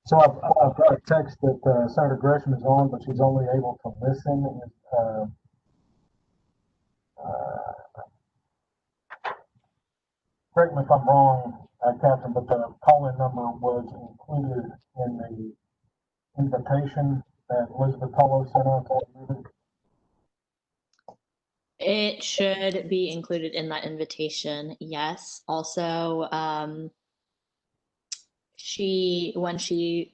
So I've got a text that Senator Gresham is on, but she's only able to listen. Correct me if I'm wrong, Captain, but the call-in number was included in the invitation that Elizabeth Polo sent out. It should be included in that invitation, yes. Also, when she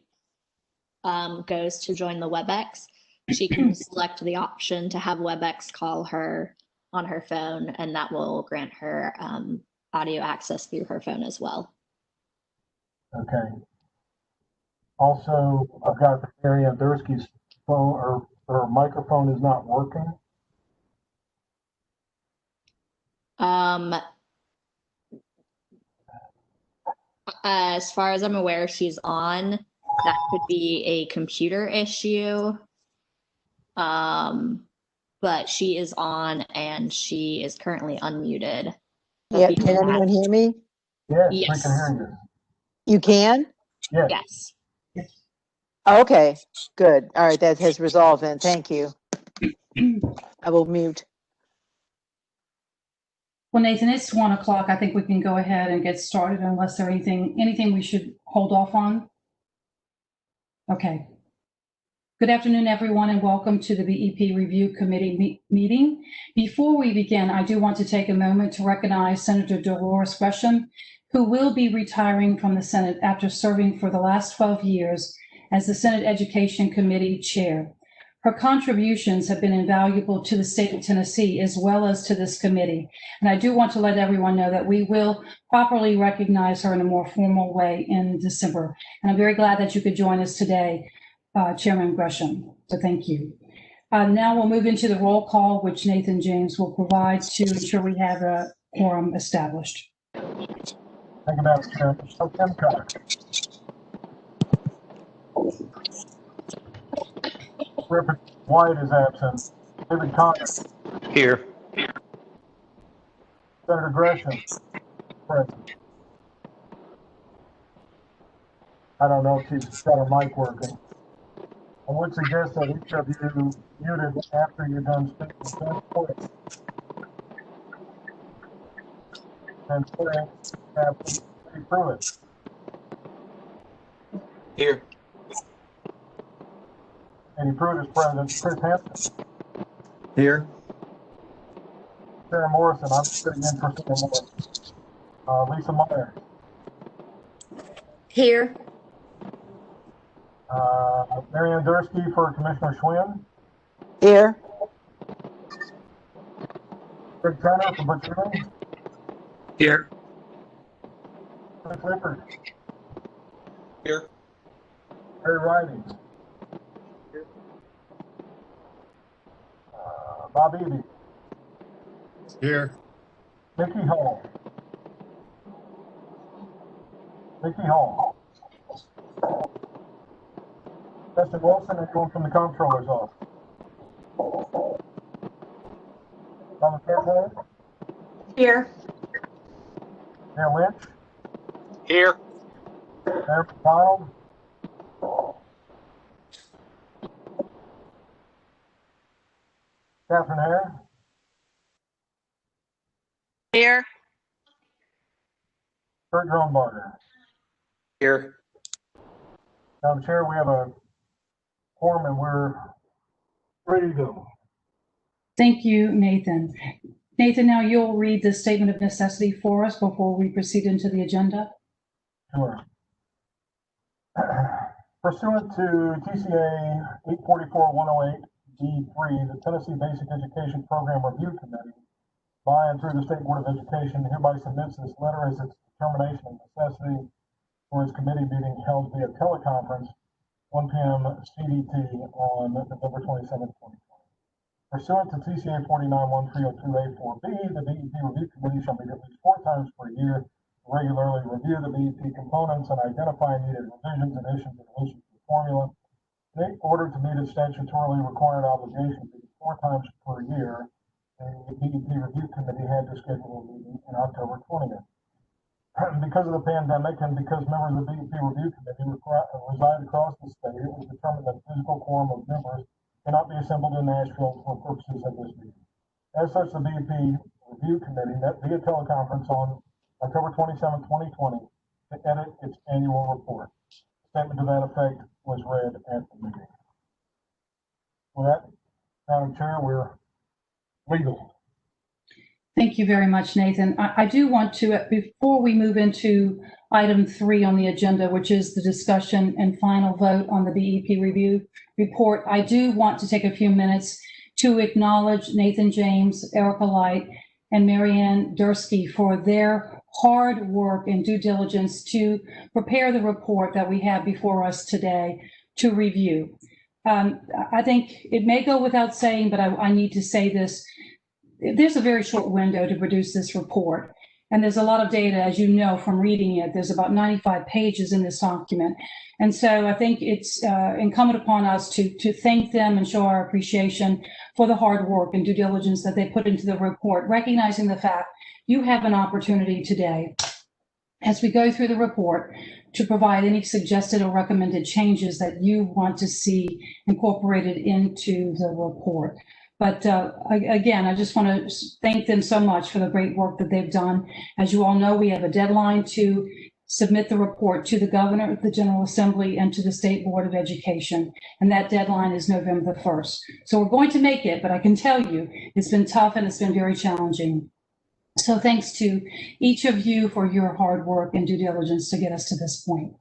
goes to join the WebEx, she can select the option to have WebEx call her on her phone, and that will grant her audio access through her phone as well. Okay. Also, I've got Mary Ann Dursky's phone, or her microphone is not working. As far as I'm aware, she's on. That could be a computer issue. But she is on and she is currently unmuted. Yeah, can anyone hear me? Yes, Yes. we can hear you. You can? Yes. Yes. Okay, good. All right, that has resolved then. Thank you. I will mute. Well, Nathan, it's 1 o'clock. I think we can go ahead and get started unless there's anything we should hold off on. Okay. Good afternoon, everyone, and welcome to the BEP Review Committee meeting. Before we begin, I do want to take a moment to recognize Senator Dolores Gresham, who will be retiring from the Senate after serving for the last 12 years as the Senate Education Committee Chair. Her contributions have been invaluable to the state of Tennessee as well as to this committee. And I do want to let everyone know that we will properly recognize her in a more formal way in December. And I'm very glad that you could join us today, Chairman Gresham. So thank you. Now we'll move into the roll call, which Nathan James will provide to ensure we have a quorum established. Thank you, Madam Chair. So, Tim Cox. Reverend White is absent. David Connors. Here. Senator Gresham. Present. I don't know if she's got her mic working. I would suggest that each of you muted after you're done speaking. And through it. Here. And Pruitt is present. Chris Hampton. Here. Sarah Morrison. I'm sitting in for Sarah Morrison. Lisa Meyer. Here. Mary Ann Dursky for Commissioner Schwinn. Here. Rick Turner for Butch Ewing. Here. Chris Lippert. Here. Harry Riding. Here. Bob Eby. Here. Mickey Hall. Mickey Hall. Justin Wilson, anyone from the Comptroller's office? Thomas Fairclough? Here. Mayor Lynch? Here. Mayor McDonald? Catherine Hare? Here. Kurt Drumbarger? Here. Madam Chair, we have a quorum and we're ready to go. Thank you, Nathan. Nathan, now you'll read the statement of necessity for us before we proceed into the agenda. Sure. Pursuant to TCA 844-108-D3, the Tennessee Basic Education Program Review Committee, by and through the State Board of Education, hereby submits this letter as its determination of necessity for its committee meeting held via teleconference, 1 p.m. CDT on November 27, 2020. Pursuant to TCA 49-13028-4B, the BEP Review Committee shall meet at least 4 times per year to regularly review the BEP components and identify needed revisions, additions, and deletions to the formula. In order to meet its statutorily required obligation to 4 times per year, the BEP Review Committee had to schedule a meeting in October 20th. Because of the pandemic and because members of the BEP Review Committee reside across the state, it was determined that physical quorum of members cannot be assembled in Nashville for purposes of this meeting. As such, the BEP Review Committee met via teleconference on October 27, 2020 to edit its annual report. A statement to that effect was read at the meeting. With that, Madam Chair, we're legal. Thank you very much, Nathan. I do want to, before we move into item 3 on the agenda, which is the discussion and final vote on the BEP review report, I do want to take a few minutes to acknowledge Nathan James, Erica Light, and Marianne Dursky for their hard work and due diligence to prepare the report that we have before us today to review. I think it may go without saying, but I need to say this. There's a very short window to produce this report, and there's a lot of data, as you know from reading it. There's about 95 pages in this document, and so I think it's incumbent upon us to thank them and show our appreciation for the hard work and due diligence that they put into the report, recognizing the fact you have an opportunity today, as we go through the report, to provide any suggested or recommended changes that you want to see incorporated into the report. But again, I just want to thank them so much for the great work that they've done. As you all know, we have a deadline to submit the report to the governor of the General Assembly and to the State Board of Education. And that deadline is November 1st. So we're going to make it, but I can tell you it's been tough and it's been very challenging. So thanks to each of you for your hard work and due diligence to get us to this point.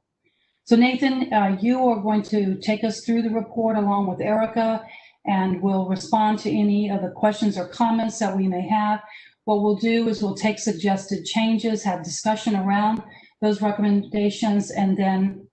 So Nathan, you are going to take us through the report along with Erica, and we'll respond to any of the questions or comments that we may have. What we'll do is we'll take suggested changes, have discussion around those recommendations, and then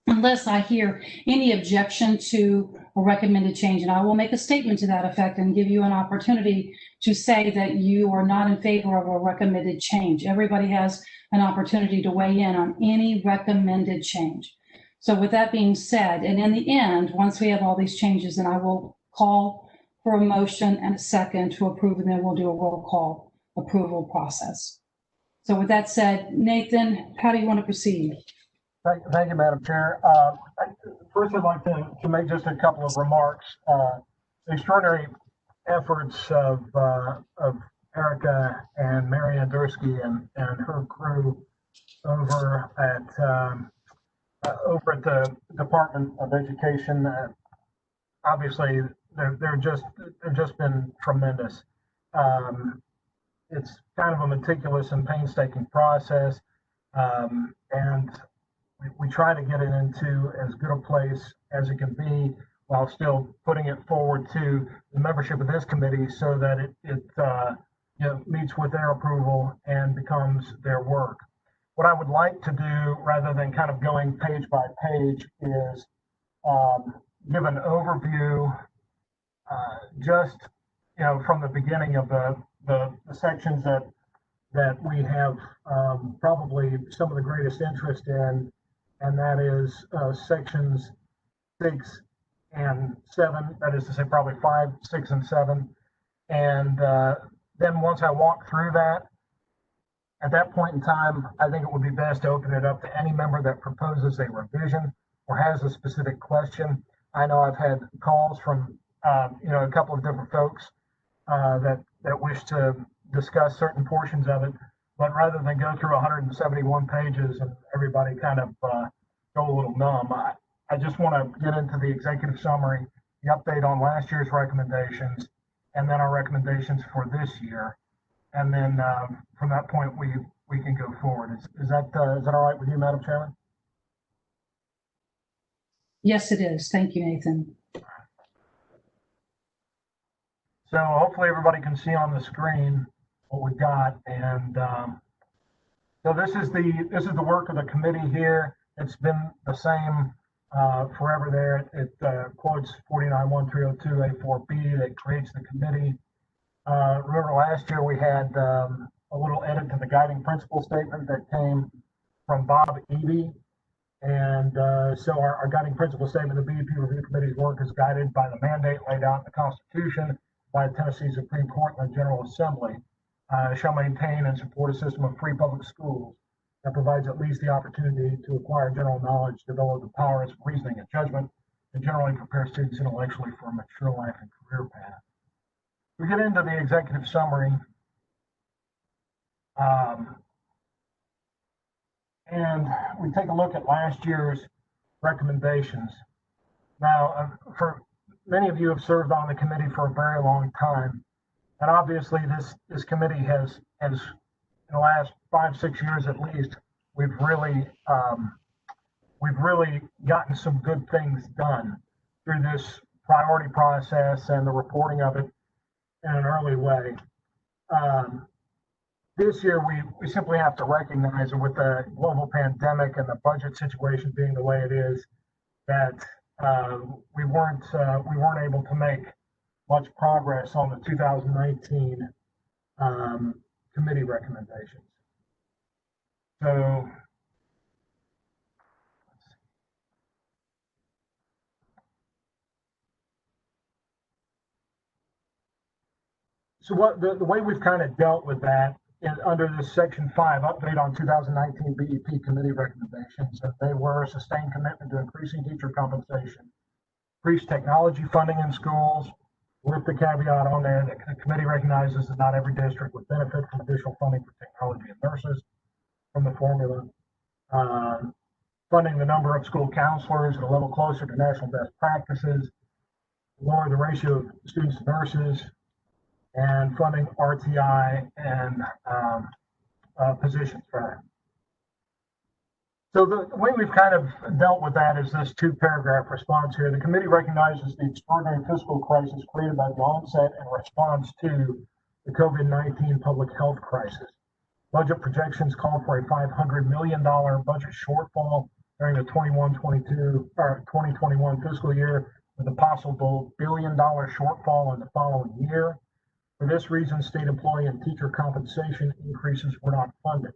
unless I hear any objection to a recommended change, and I will make a statement to that effect and give you an opportunity to say that you are not in favor of a recommended change. Everybody has an opportunity to weigh in on any recommended change. So with that being said, and in the end, once we have all these changes, then I will call for a motion and a second to approve, and then we'll do a roll call approval process. So with that said, Nathan, how do you want to proceed? Thank you, Madam Chair. First, I'd like to make just a couple of remarks. The extraordinary efforts of Erica and Marianne Dursky and her crew over at the Department of Education. Obviously, they've just been tremendous. It's kind of a meticulous and painstaking process, and we try to get it into as good a place as it can be while still putting it forward to the membership of this committee so that it meets with their approval and becomes their work. What I would like to do, rather than kind of going page by page, is give an overview just from the beginning of the sections that we have probably some of the greatest interest in, and that is sections 6 and 7, that is to say probably 5, 6, and 7. And then once I walk through that, at that point in time, I think it would be best to open it up to any member that proposes a revision or has a specific question. I know I've had calls from a couple of different folks that wish to discuss certain portions of it, but rather than go through 171 pages and everybody kind of go a little numb, I just want to get into the executive summary, the update on last year's recommendations, and then our recommendations for this year. And then from that point, we can go forward. Is that all right with you, Madam Chairman? Yes, it is. Thank you, Nathan. So hopefully everybody can see on the screen what we've got. And so this is the work of the committee here. It's been the same forever there. It quotes 491302A4B that creates the committee. Remember last year we had a little edit to the guiding principle statement that came from Bob Eby. And so our guiding principle statement, the BEP Review Committee's work is guided by the mandate laid out in the Constitution, by the Tennessee Supreme Court and the General Assembly, shall maintain and support a system of free public schools that provides at least the opportunity to acquire general knowledge, develop the powers of reasoning and judgment, and generally prepare students intellectually for a mature life and career path. We get into the executive summary. And we take a look at last year's recommendations. Now, for many of you have served on the committee for a very long time, and obviously this committee has in the last 5-6 years at least, we've really gotten some good things done through this priority process and the reporting of it in an early way. This year, we simply have to recognize that with the global pandemic and the budget situation being the way it is, that we weren't able to make much progress on the 2019 committee recommendations. So what the way we've kind of dealt with that is under this section 5 update on 2019 BEP committee recommendations, that they were a sustained commitment to increasing teacher compensation, increase technology funding in schools, with the caveat on there that the committee recognizes that not every district would benefit from additional funding for technology and nurses from the formula, funding the number of school counselors at a level closer to national best practices, lower the ratio of students to nurses, and funding RTI and positions for. So the way we've kind of dealt with that is this 2-paragraph response here. The committee recognizes the extraordinary fiscal crisis created by the onset and response to the COVID-19 public health crisis. Budget projections call for a $500 million budget shortfall during the 2021 fiscal year, with a possible $1 billion shortfall in the following year. For this reason, state employee and teacher compensation increases were not funded.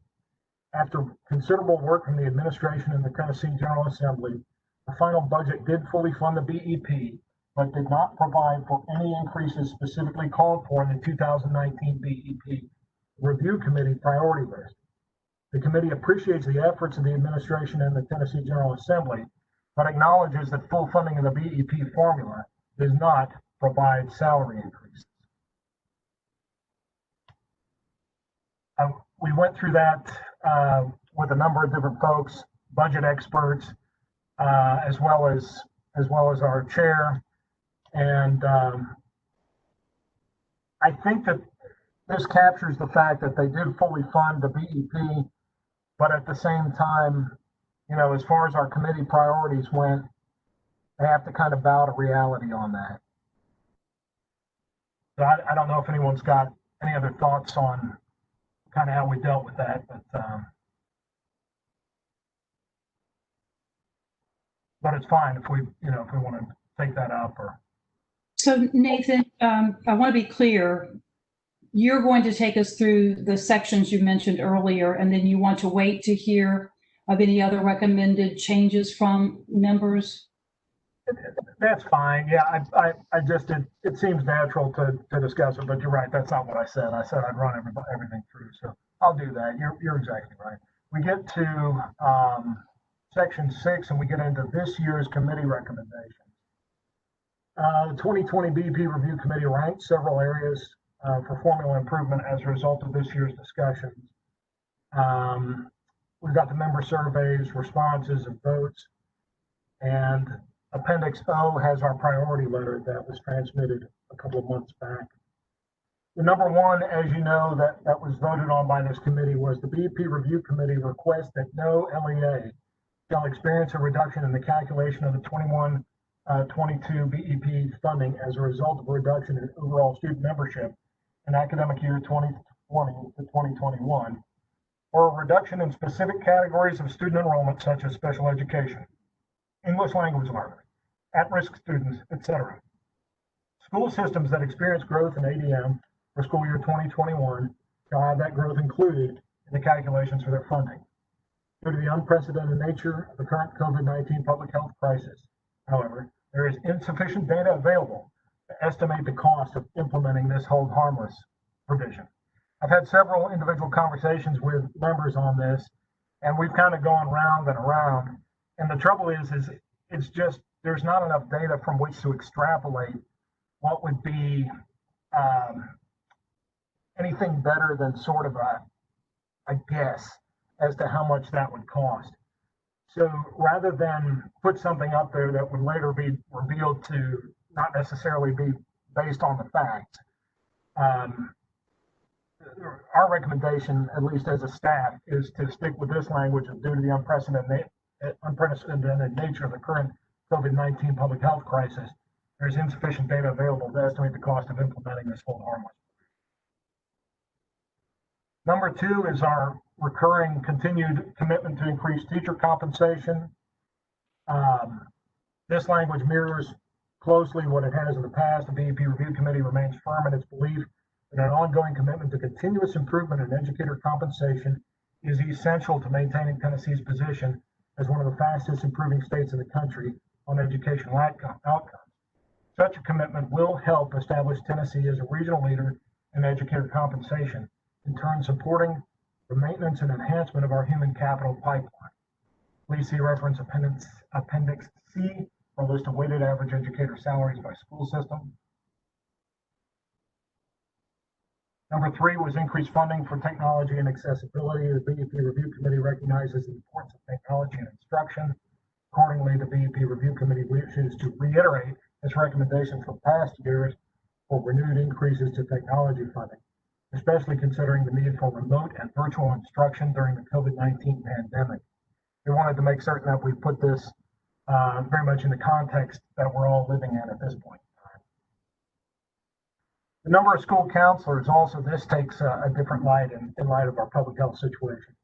After considerable work from the administration and the Tennessee General Assembly, the final budget did fully fund the BEP, but did not provide for any increases specifically called for in the 2019 BEP Review Committee priority list. The committee appreciates the efforts of the administration and the Tennessee General Assembly, but acknowledges that full funding of the BEP formula does not provide salary increases. We went through that with a number of different folks, budget experts, as well as our chair, and I think that this captures the fact that they did fully fund the BEP, but at the same time, you know, as far as our committee priorities went, they have to kind of bow to reality on that. So I don't know if anyone's got any other thoughts on kind of how we dealt with that, but it's fine if we want to take that up. Or So Nathan, I want to be clear. You're going to take us through the sections you mentioned earlier, and then you want to wait to hear of any other recommended changes from members? That's fine. Yeah, I just, it seems natural to discuss it, but you're right. That's not what I said. I said I'd run everything through. So I'll do that. You're exactly right. We get to section 6 and we get into this year's committee recommendations. The 2020 BEP Review Committee ranked several areas for formula improvement as a result of this year's discussions. We've got the member surveys, responses, and votes. And Appendix O has our priority letter that was transmitted a couple of months back. The number one, as you know, that was voted on by this committee was the BEP Review Committee requests that no LEA shall experience a reduction in the calculation of the 21-22 BEP funding as a result of a reduction in overall student membership in academic year 2020 to 2021, or a reduction in specific categories of student enrollment such as special education, English language learners, at-risk students, etc. School systems that experience growth in ADM for school year 2021 shall have that growth included in the calculations for their funding. Due to the unprecedented nature of the current COVID-19 public health crisis, however, there is insufficient data available to estimate the cost of implementing this hold harmless provision. I've had several individual conversations with members on this, And we've kind of gone round and around. And the trouble is it's just, there's not enough data from which to extrapolate what would be anything better than sort of a guess as to how much that would cost. So rather than put something up there that would later be revealed to not necessarily be based on the facts, our recommendation, at least as a staff, is to stick with this language of due to the unprecedented nature of the current COVID-19 public health crisis, there's insufficient data available to estimate the cost of implementing this hold harmless. Number 2 is our recurring continued commitment to increase teacher compensation. This language mirrors closely what it has in the past. The BEP Review Committee remains firm in its belief that an ongoing commitment to continuous improvement in educator compensation is essential to maintaining Tennessee's position as one of the fastest improving states in the country on educational outcomes. Such a commitment will help establish Tennessee as a regional leader in educator compensation, in turn supporting the maintenance and enhancement of our human capital pipeline. Please see reference Appendix C for a list of weighted average educator salaries by school system. Number 3 was increased funding for technology and accessibility. The BEP Review Committee recognizes the importance of technology and instruction. Accordingly, the BEP Review Committee wishes to reiterate its recommendations from past years for renewed increases to technology funding, especially considering the need for remote and virtual instruction during the COVID-19 pandemic. We wanted to make certain that we put this very much in the context that we're all living in at this point in time. The number of school counselors also, this takes a different light in light of our public health situation.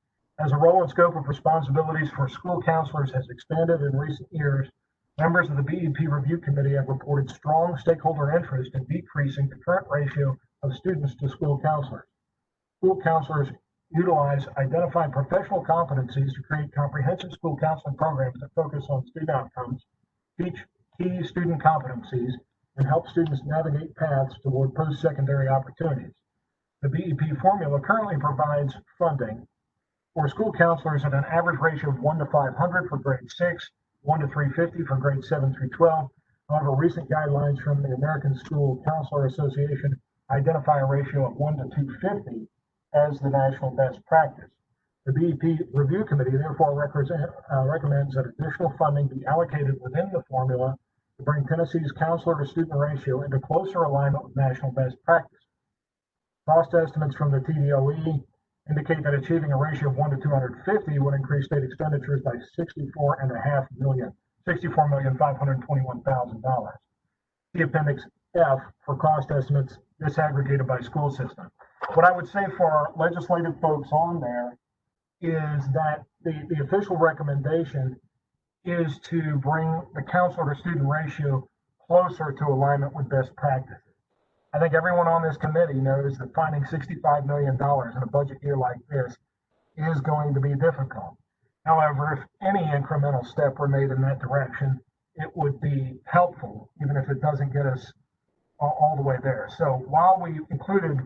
As the role and scope of responsibilities for school counselors has expanded in recent years, members of the BEP Review Committee have reported strong stakeholder interest in decreasing the current ratio of students to school counselors. School counselors utilize identified professional competencies to create comprehensive school counseling programs that focus on student outcomes, teach key student competencies, and help students navigate paths toward post-secondary opportunities. The BEP formula currently provides funding for school counselors at an average ratio of 1 to 500 for grade 6, 1 to 350 for grade 7 through 12. However, recent guidelines from the American School Counselor Association identify a ratio of 1 to 250 as the national best practice. The BEP Review Committee therefore recommends that additional funding be allocated within the formula to bring Tennessee's counselor to student ratio into closer alignment with national best practice. Cost estimates from the TDOE indicate that achieving a ratio of 1 to 250 would increase state expenditures by $64,521,000. See Appendix F for cost estimates disaggregated by school system. What I would say for our legislative folks on there is that the official recommendation is to bring the counselor to student ratio closer to alignment with best practices. I think everyone on this committee knows that finding $65 million in a budget year like this is going to be difficult. However, if any incremental step were made in that direction, it would be helpful, even if it doesn't get us all the way there. So while we included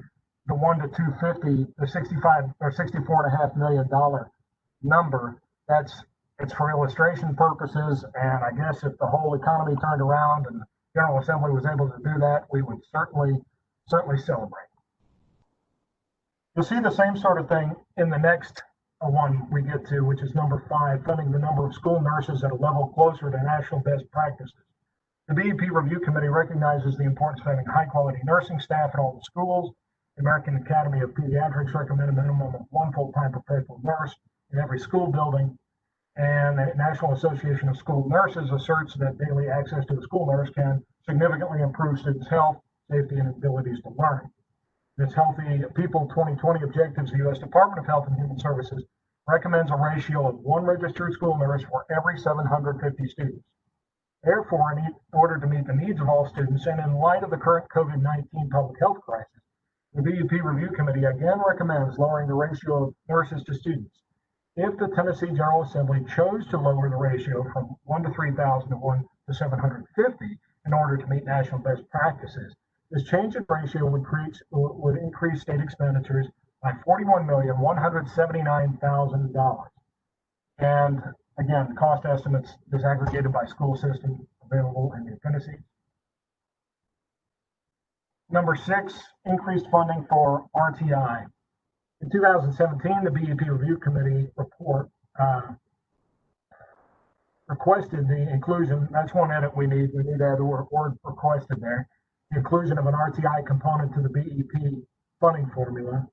the 1 to 250, the 65 or $64.5 million number, it's for illustration purposes. And I guess if the whole economy turned around and the General Assembly was able to do that, we would certainly celebrate. You'll see the same sort of thing in the next one we get to, which is number 5, funding the number of school nurses at a level closer to national best practices. The BEP Review Committee recognizes the importance of having high-quality nursing staff at all the schools. The American Academy of Pediatrics recommend a minimum of 1 full-time professional nurse in every school building. And the National Association of School Nurses asserts that daily access to a school nurse can significantly improve students' health, safety, and abilities to learn. This Healthy People 2020 objectives, the U.S. Department of Health and Human Services recommends a ratio of 1 registered school nurse for every 750 students. Therefore, in order to meet the needs of all students and in light of the current COVID-19 public health crisis, the BEP Review Committee again recommends lowering the ratio of nurses to students. If the Tennessee General Assembly chose to lower the ratio from 1 to 3,000 to 1 to 750 in order to meet national best practices, this change in ratio would increase state expenditures by $41,179,000. And again, cost estimates disaggregated by school system available in the appendices. Number 6, increased funding for RTI. In 2017, the BEP Review Committee report requested the inclusion, that's one edit we need to add the word requested there, the inclusion of an RTI component to the BEP funding formula.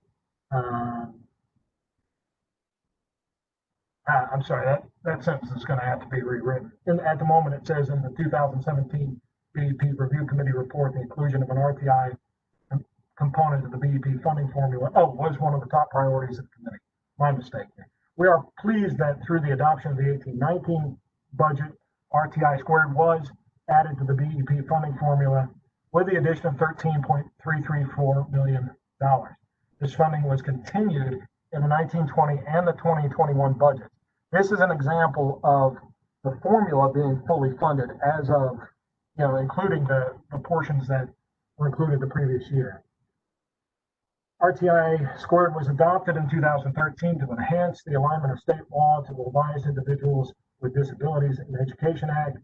I'm sorry, that sentence is going to have to be rewritten. At the moment, it says in the 2017 BEP Review Committee report, the inclusion of an RTI component of the BEP funding formula was one of the top priorities of the committee. My mistake here. We are pleased that through the adoption of the 18-19 budget, RTI squared was added to the BEP funding formula with the addition of $13.334 million. This funding was continued in the 1920 and the 2021 budgets. This is an example of the formula being fully funded as of, including the portions that were included the previous year. RTI squared was adopted in 2013 to enhance the alignment of state law to the Revised Individuals with Disabilities in Education Act.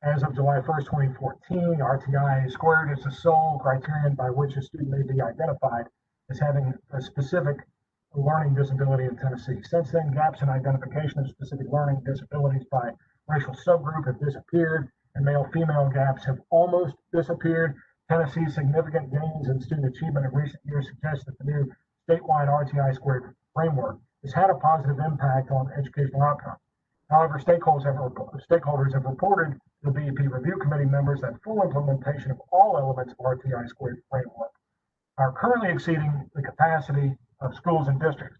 As of July 1st, 2014, RTI squared is the sole criterion by which a student may be identified as having a specific learning disability in Tennessee. Since then, gaps in identification of specific learning disabilities by racial subgroup have disappeared, and male-female gaps have almost disappeared. Tennessee's significant gains in student achievement in recent years suggest that the new statewide RTI squared framework has had a positive impact on educational outcomes. However, stakeholders have reported to the BEP Review Committee members that full implementation of all elements of RTI squared framework are currently exceeding the capacity of schools and districts.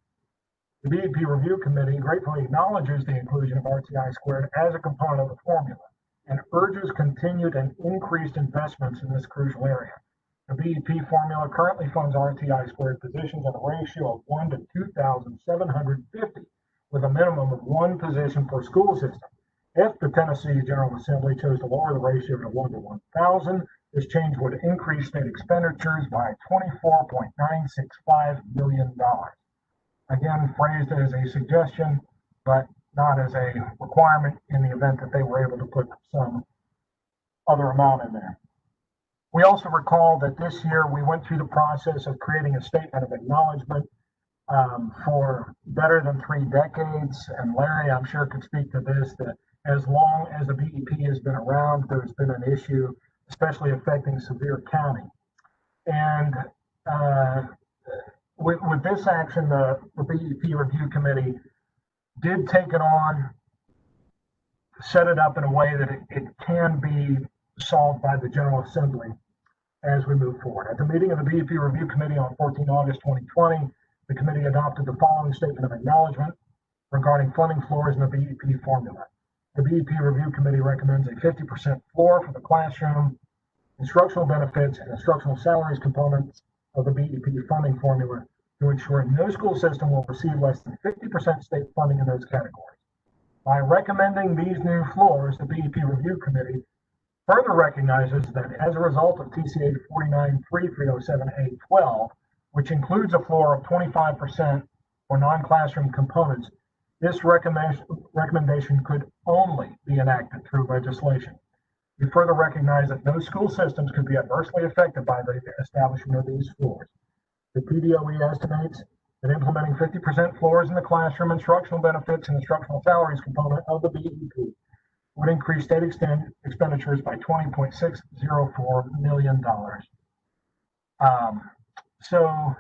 The BEP Review Committee gratefully acknowledges the inclusion of RTI squared as a component of the formula and urges continued and increased investments in this crucial area. The BEP formula currently funds RTI squared positions at a ratio of 1 to 2,750, with a minimum of 1 position per school system. If the Tennessee General Assembly chose to lower the ratio to 1 to 1,000, this change would increase state expenditures by $24.965 million. Again, phrased as a suggestion, but not as a requirement in the event that they were able to put some other amount in there. We also recall that this year we went through the process of creating a statement of acknowledgement for better than 3 decades. And Larry, I'm sure, could speak to this, that as long as the BEP has been around, there's been an issue, especially affecting Sevier County. And with this action, the BEP Review Committee did take it on, set it up in a way that it can be solved by the General Assembly as we move forward. At the meeting of the BEP Review Committee on 14 August 2020, the committee adopted the following statement of acknowledgement regarding funding floors in the BEP formula. The BEP Review Committee recommends a 50% floor for the classroom, instructional benefits, and instructional salaries components of the BEP funding formula to ensure no school system will receive less than 50% state funding in those categories. By recommending these new floors, the BEP Review Committee further recognizes that as a result of TCA 49.3307A12, which includes a floor of 25% for non-classroom components, this recommendation could only be enacted through legislation. We further recognize that no school systems could be adversely affected by the establishment of these floors. The PDOE estimates that implementing 50% floors in the classroom, instructional benefits, and instructional salaries component of the BEP would increase state expenditures by $20.604 million. So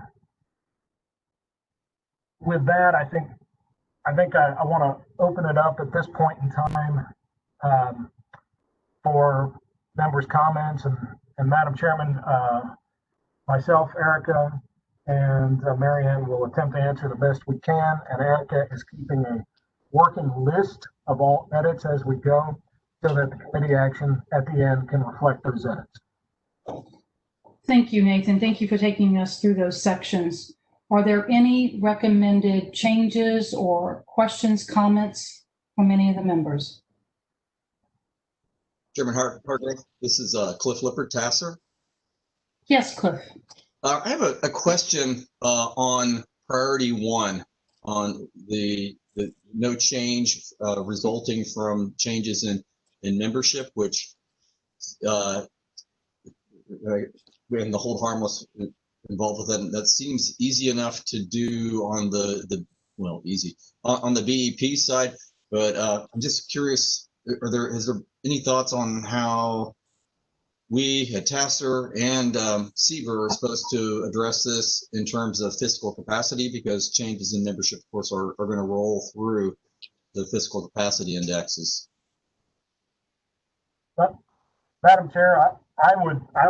with that, I think I want to open it up at this point in time for members' comments, and Madam Chairman, myself, Erica, and Marianne will attempt to answer the best we can, and Erica is keeping a working list of all edits as we go so that the committee action at the end can reflect those edits. Thank you, Nathan. Thank you for taking us through those sections. Are there any recommended changes or questions, comments from any of the members? Chairman Hartley, this is Cliff Lippert, Tasser. Yes, Cliff. I have a question on priority 1 on the no change resulting from changes in membership, which and the hold harmless involved with that. And that seems easy enough to do on easy on the BEP side. But I'm just curious, is there any thoughts on how we at TASSER and CBER are supposed to address this in terms of fiscal capacity? Because changes in membership, of course, are going to roll through the fiscal capacity indexes. But, Madam Chair, I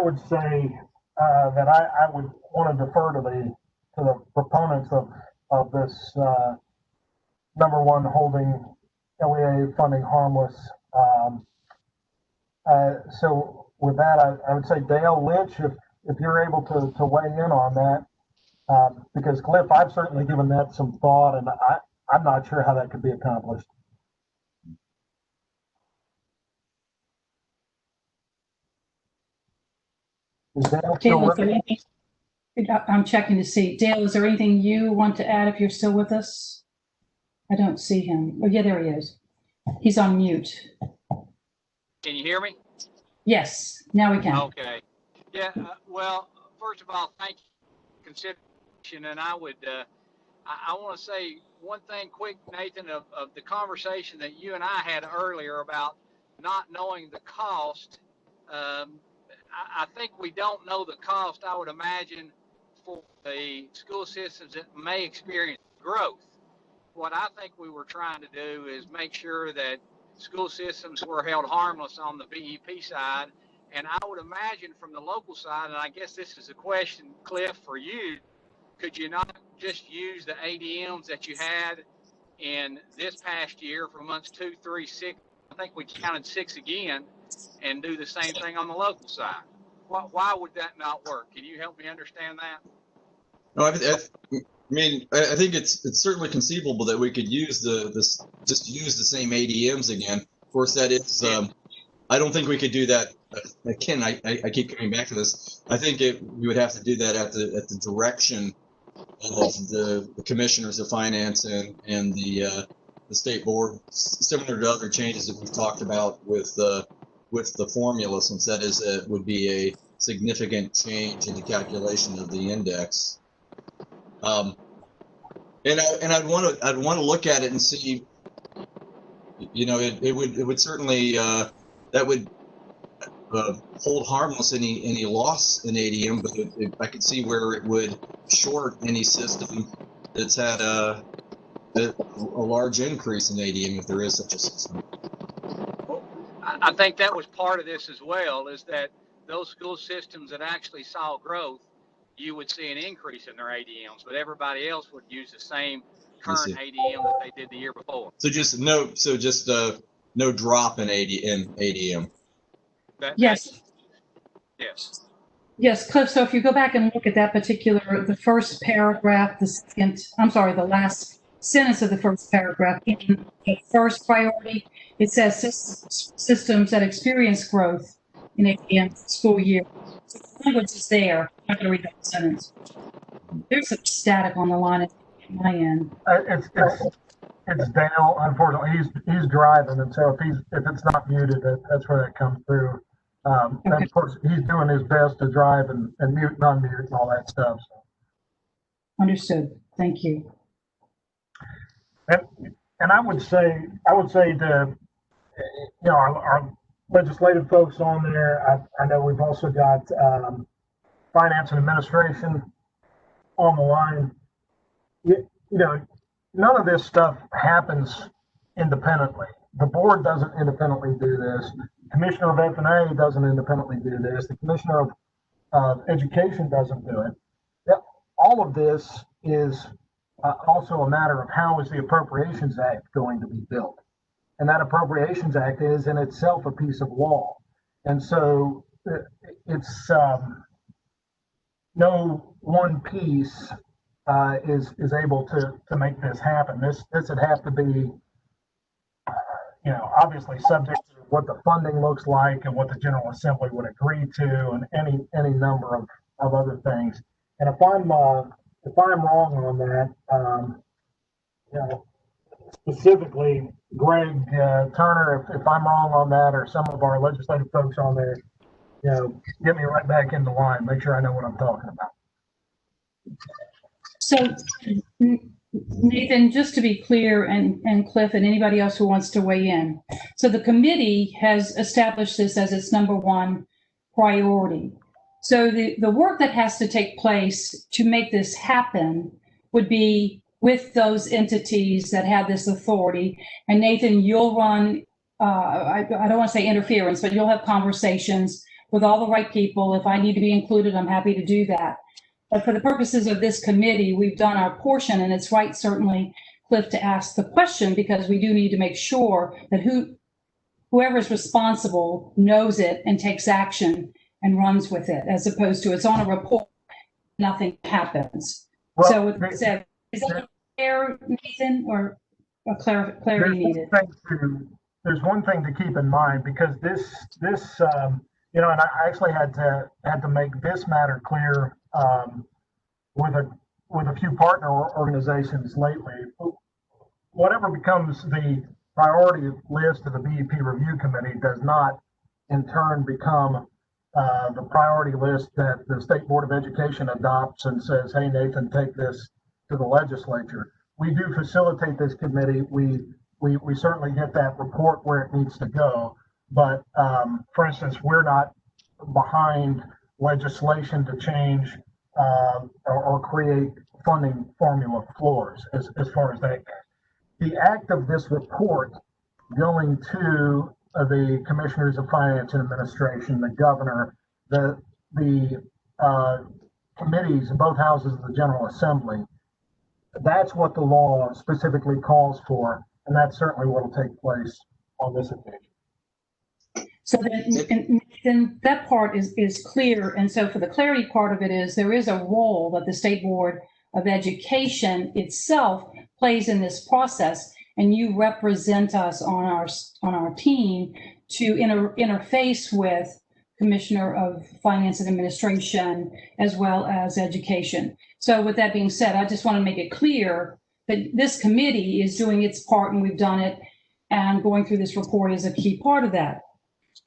would say that I would want to defer to the proponents of this number one, holding LEA funding harmless. So with that, I would say Dale Lynch, if you're able to weigh in on that, because Cliff, I've certainly given that some thought, and I'm not sure how that could be accomplished. Is Dale still Dale, is with there us? anything, I'm checking to see. Dale, is there anything you want to add if you're still with us? I don't see him. Oh, yeah, there he is. He's on mute. Can you hear me? Yes, now we can. Okay. Yeah. Well, first of all, thank you for consideration, and I would I want to say one thing quick, Nathan, of the conversation that you and I had earlier about not knowing the cost. I think we don't know the cost, I would imagine, for the school systems that may experience growth. What I think we were trying to do is make sure that school systems were held harmless on the BEP side. And I would imagine from the local side, and I guess this is a question, Cliff, for you, could you not just use the ADMs that you had in this past year for months 2, 3, 6? I think we counted 6 again, and do the same thing on the local side. Why would that not work? Can you help me understand that? No, I think it's certainly conceivable that we could use just use the same ADMs again. Of course, that is. I don't think we could do that. Again, I keep coming back to this. I think we would have to do that at the direction of the commissioners of finance and the state board, similar to other changes that we've talked about with the formula, since that would be a significant change in the calculation of the index. And I'd want to look at it and see, it would certainly that would hold harmless any loss in ADM, but I could see where it would short any system that's had a large increase in ADM, if there is such a system. I think that was part of this as well, is that those school systems that actually saw growth, you would see an increase in their ADMs, but everybody else would use the same current ADM that they did the year before. So just no drop in ADM. Yes. Yes. Yes, Cliff, so if you go back and look at that the first paragraph, the last sentence of the first paragraph, in the first priority, it says systems that experience growth in ADM school year. So the language is there. I'm not going to read that sentence. There's some static on the line at my end. It's Dale. Unfortunately, he's driving, and so if it's not muted, that's where that comes through. And of course, he's doing his best to drive and mute and unmute and all that stuff. So. Understood. Thank you. And I would say to our legislative folks on there. I know we've also got finance and administration on the line. None of this stuff happens independently. The board doesn't independently do this. The Commissioner of F&A doesn't independently do this. The Commissioner of Education doesn't do it. All of this is also a matter of how is the Appropriations Act going to be built. And that Appropriations Act is in itself a piece of law. And so it's no one piece is able to make this happen. This would have to be, obviously subject to what the funding looks like and what the General Assembly would agree to, and any number of other things. And if I'm wrong on that, specifically, Greg Turner, if I'm wrong on that, or some of our legislative folks on there, get me right back in the line. Make sure I know what I'm talking about. So, Nathan, just to be clear, and Cliff and anybody else who wants to weigh in. So the committee has established this as its number one priority. So the work that has to take place to make this happen would be with those entities that have this authority. And Nathan, you'll run, I don't want to say interference, but you'll have conversations with all the right people. If I need to be included, I'm happy to do that. But for the purposes of this committee, we've done our portion, and it's right, certainly, Cliff, to ask the question, because we do need to make sure that whoever is responsible knows it and takes action and runs with it, as opposed to it's on a report, nothing happens. Well, so with that said, is that fair, Nathan, or a clarity needed? There's one thing to keep in mind, because this and I actually had to make this matter clear with a few partner organizations lately. Whatever becomes the priority list of the BEP review committee does not in turn become the priority list that the State Board of Education adopts and says, hey, Nathan, take this to the legislature. We do facilitate this committee. We certainly get that report where it needs to go. But for instance, we're not behind legislation to change or create funding formula floors as far as that goes. The act of this report going to the Commissioners of Finance and Administration, the governor, the committees in both houses of the General Assembly, that's what the law specifically calls for, and that's certainly what will take place on this occasion. So then that part is clear. And so for the clarity part of it is there is a role that the State Board of Education itself plays in this process. And you represent us on our team to interface with Commissioner of Finance and Administration as well as Education. So with that being said, I just want to make it clear that this committee is doing its part, and we've done it, and going through this report is a key part of that.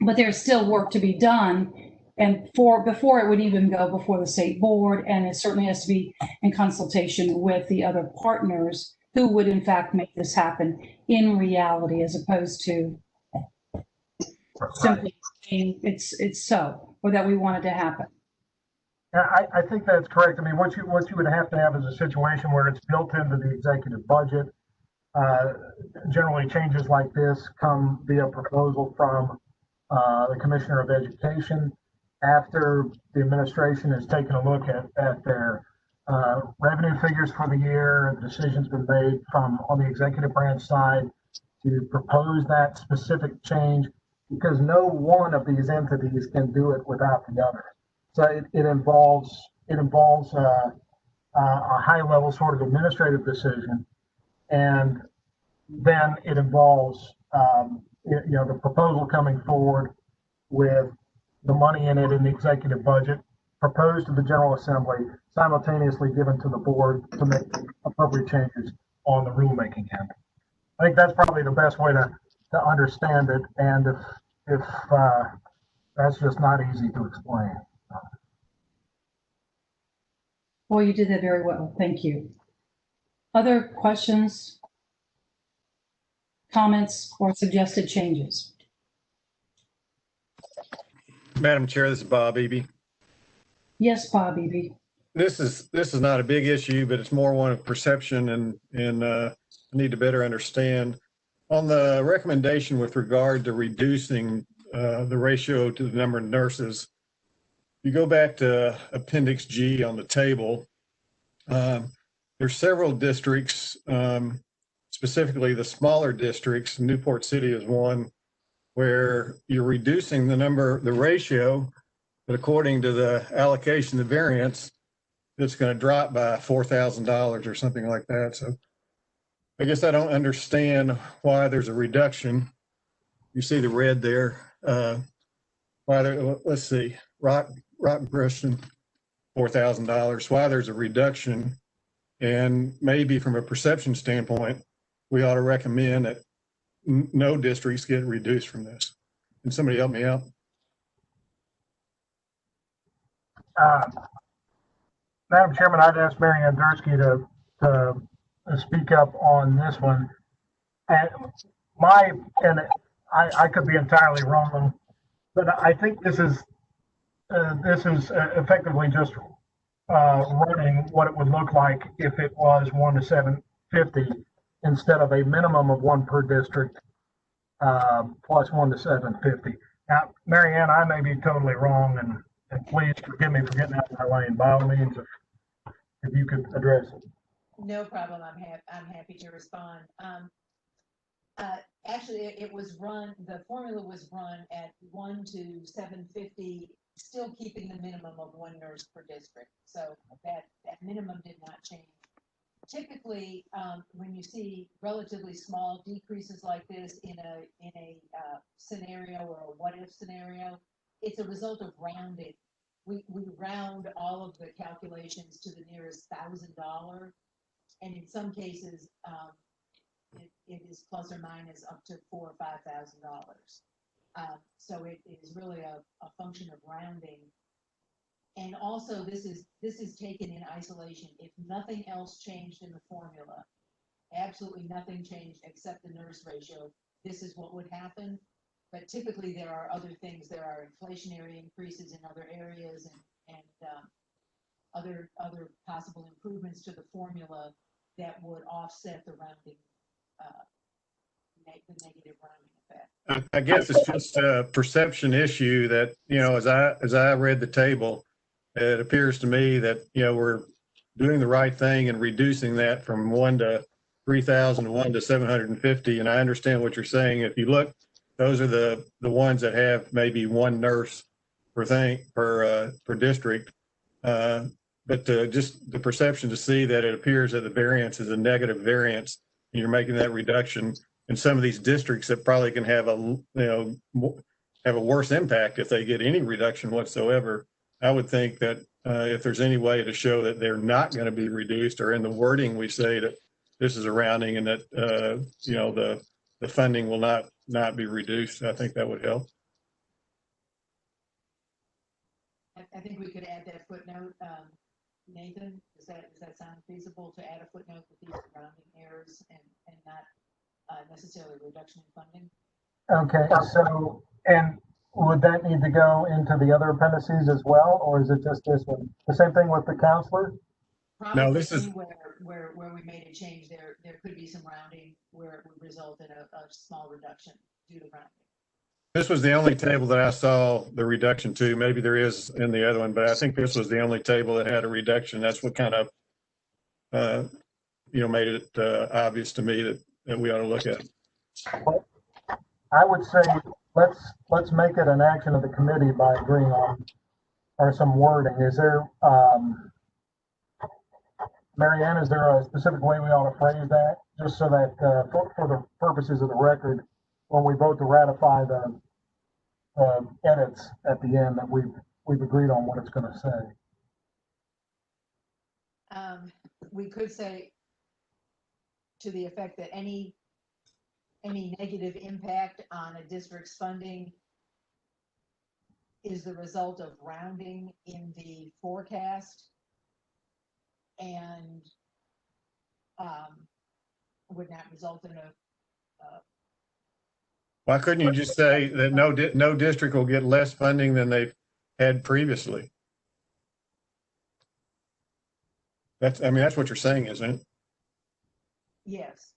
But there's still work to be done, and before it would even go before the state board, and it certainly has to be in consultation with the other partners who would in fact make this happen in reality, as opposed to simply saying it's so, or that we want it to happen. I think that's correct. I mean, what you would have to have is a situation where it's built into the executive budget. Generally, changes like this come via proposal from the Commissioner of Education after the administration has taken a look at their revenue figures for the year. A decision's been made on the executive branch side to propose that specific change, because no one of these entities can do it without the other. So it involves a high level sort of administrative decision, and then it involves the proposal coming forward with the money in it in the executive budget, proposed to the General Assembly, simultaneously given to the board to make appropriate changes on the rulemaking end. I think that's probably the best way to understand it, and if that's just not easy to explain. Well, you did that very well. Thank you. Other questions, comments, or suggested changes? Madam Chair, this is Bob Eby. Yes, Bob Eby. This is not a big issue, but it's more one of perception and need to better understand. On the recommendation with regard to reducing the ratio to the number of nurses, you go back to Appendix G on the table. There's several districts, specifically the smaller districts. Newport City is one, where you're reducing the ratio, but according to the allocation, the variance, it's going to drop by $4,000 or something like that. So I guess I don't understand why there's a reduction. You see the red there. Let's see, Rock Christian, $4,000. Why there's a reduction, and maybe from a perception standpoint, we ought to recommend that no districts get reduced from this. Can somebody help me out? Madam Chairman, I'd ask Mary Ann Dursky to speak up on this one. And I could be entirely wrong, but I think this is effectively just running what it would look like if it was 1 to 750 instead of a minimum of 1 per district plus 1 to 750. Now, Mary Ann, I may be totally wrong, and please forgive me for getting out of my lane. By all means, if you could address it. No problem. I'm happy to respond. Actually, it was run. The formula was run at 1 to 750, still keeping the minimum of 1 nurse per district. So that minimum did not change. Typically, when you see relatively small decreases like this in a scenario or a what-if scenario, it's a result of rounding. We round all of the calculations to the nearest $1,000, and in some cases, it is plus or minus up to $4,000 or $5,000. So it is really a function of rounding. And also, this is taken in isolation. If nothing else changed in the formula, absolutely nothing changed except the nurse ratio, this is what would happen. But typically, there are other things. There are inflationary increases in other areas and other possible improvements to the formula that would offset the rounding, the negative rounding effect. I guess it's just a perception issue that, as I read the table, it appears to me that, we're doing the right thing and reducing that from 1 to 3,000 to 1 to 750. And I understand what you're saying. If you look, those are the ones that have maybe 1 nurse per district. But just the perception to see that it appears that the variance is a negative variance, and you're making that reduction in some of these districts that probably can have a worse impact if they get any reduction whatsoever. I would think that if there's any way to show that they're not going to be reduced, or in the wording we say that this is a rounding and that the funding will not be reduced, I think that would help. I think we could add that footnote. Nathan, does that sound feasible to add a footnote with these rounding errors and not necessarily reduction in funding? Okay, so, and would that need to go into the other appendices as well, or is it just this one? The same thing with the counselor? Probably No, this is where we made a change. There could be some rounding where it would result in a small reduction due to rounding. This was the only table that I saw the reduction to. Maybe there is in the other one, but I think this was the only table that had a reduction. That's what kind of, made it obvious to me that we ought to look at. I would say let's make it an action of the committee by agreeing on or some wording. Is there, Mary Ann, is there a specific way we ought to phrase that, just so that for the purposes of the record, when we vote to ratify the edits at the end, that we've agreed on what it's going to say? We could say to the effect that any negative impact on a district's funding is the result of rounding in the forecast and would not result in a Why couldn't you just say that no district will get less funding than they've had previously? That's what you're saying, isn't it? yes.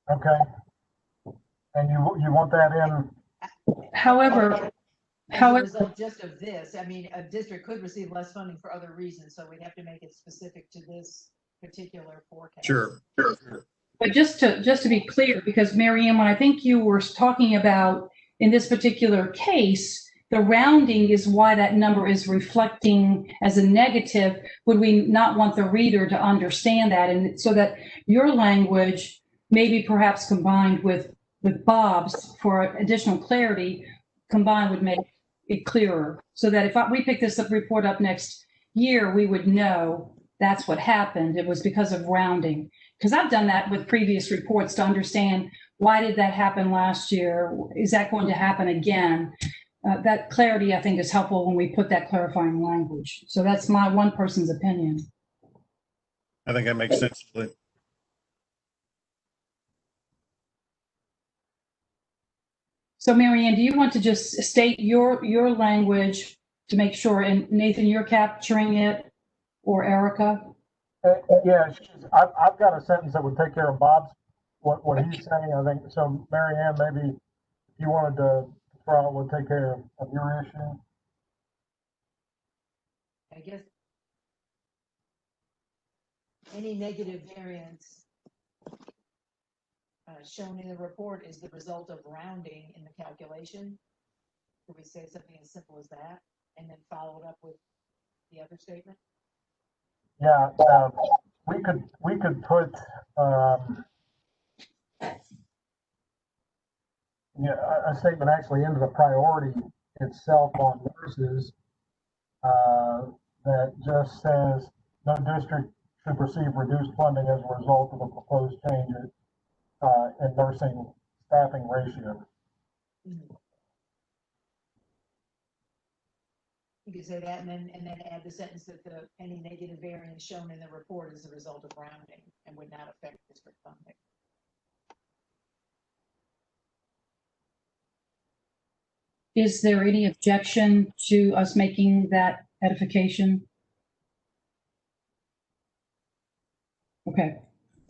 Okay. And you want that in? However, As a result just of this, a district could receive less funding for other reasons, so we'd have to make it specific to this particular forecast. Sure. but just to be clear, because Mary Ann, when I think you were talking about in this particular case, the rounding is why that number is reflecting as a negative. Would we not want the reader to understand that, and so that your language maybe perhaps combined with Bob's for additional clarity, combined would make it clearer, so that if we pick this report up next year, we would know that's what happened. It was because of rounding. Because I've done that with previous reports to understand why did that happen last year? Is that going to happen again? That clarity, I think, is helpful when we put that clarifying language. So that's my one person's opinion. I think that makes sense. So Mary Ann, do you want to just state your language to make sure, and Nathan, you're capturing it, or Erica? Yeah, I've got a sentence that would take care of Bob's, what he's saying, I think. So Mary Ann, maybe if you wanted to throw out what take care of your issue. I guess any negative variance shown in the report is the result of rounding in the calculation. Could we say something as simple as that and then follow it up with the other statement? Yeah, we could put a statement actually into the priority itself on nurses that just says no district should receive reduced funding as a result of the proposed changes in nursing staffing ratio. You could say that and then add the sentence that any negative variance shown in the report is a result of rounding and would not affect district funding. Is there any objection to us making that edification? Okay.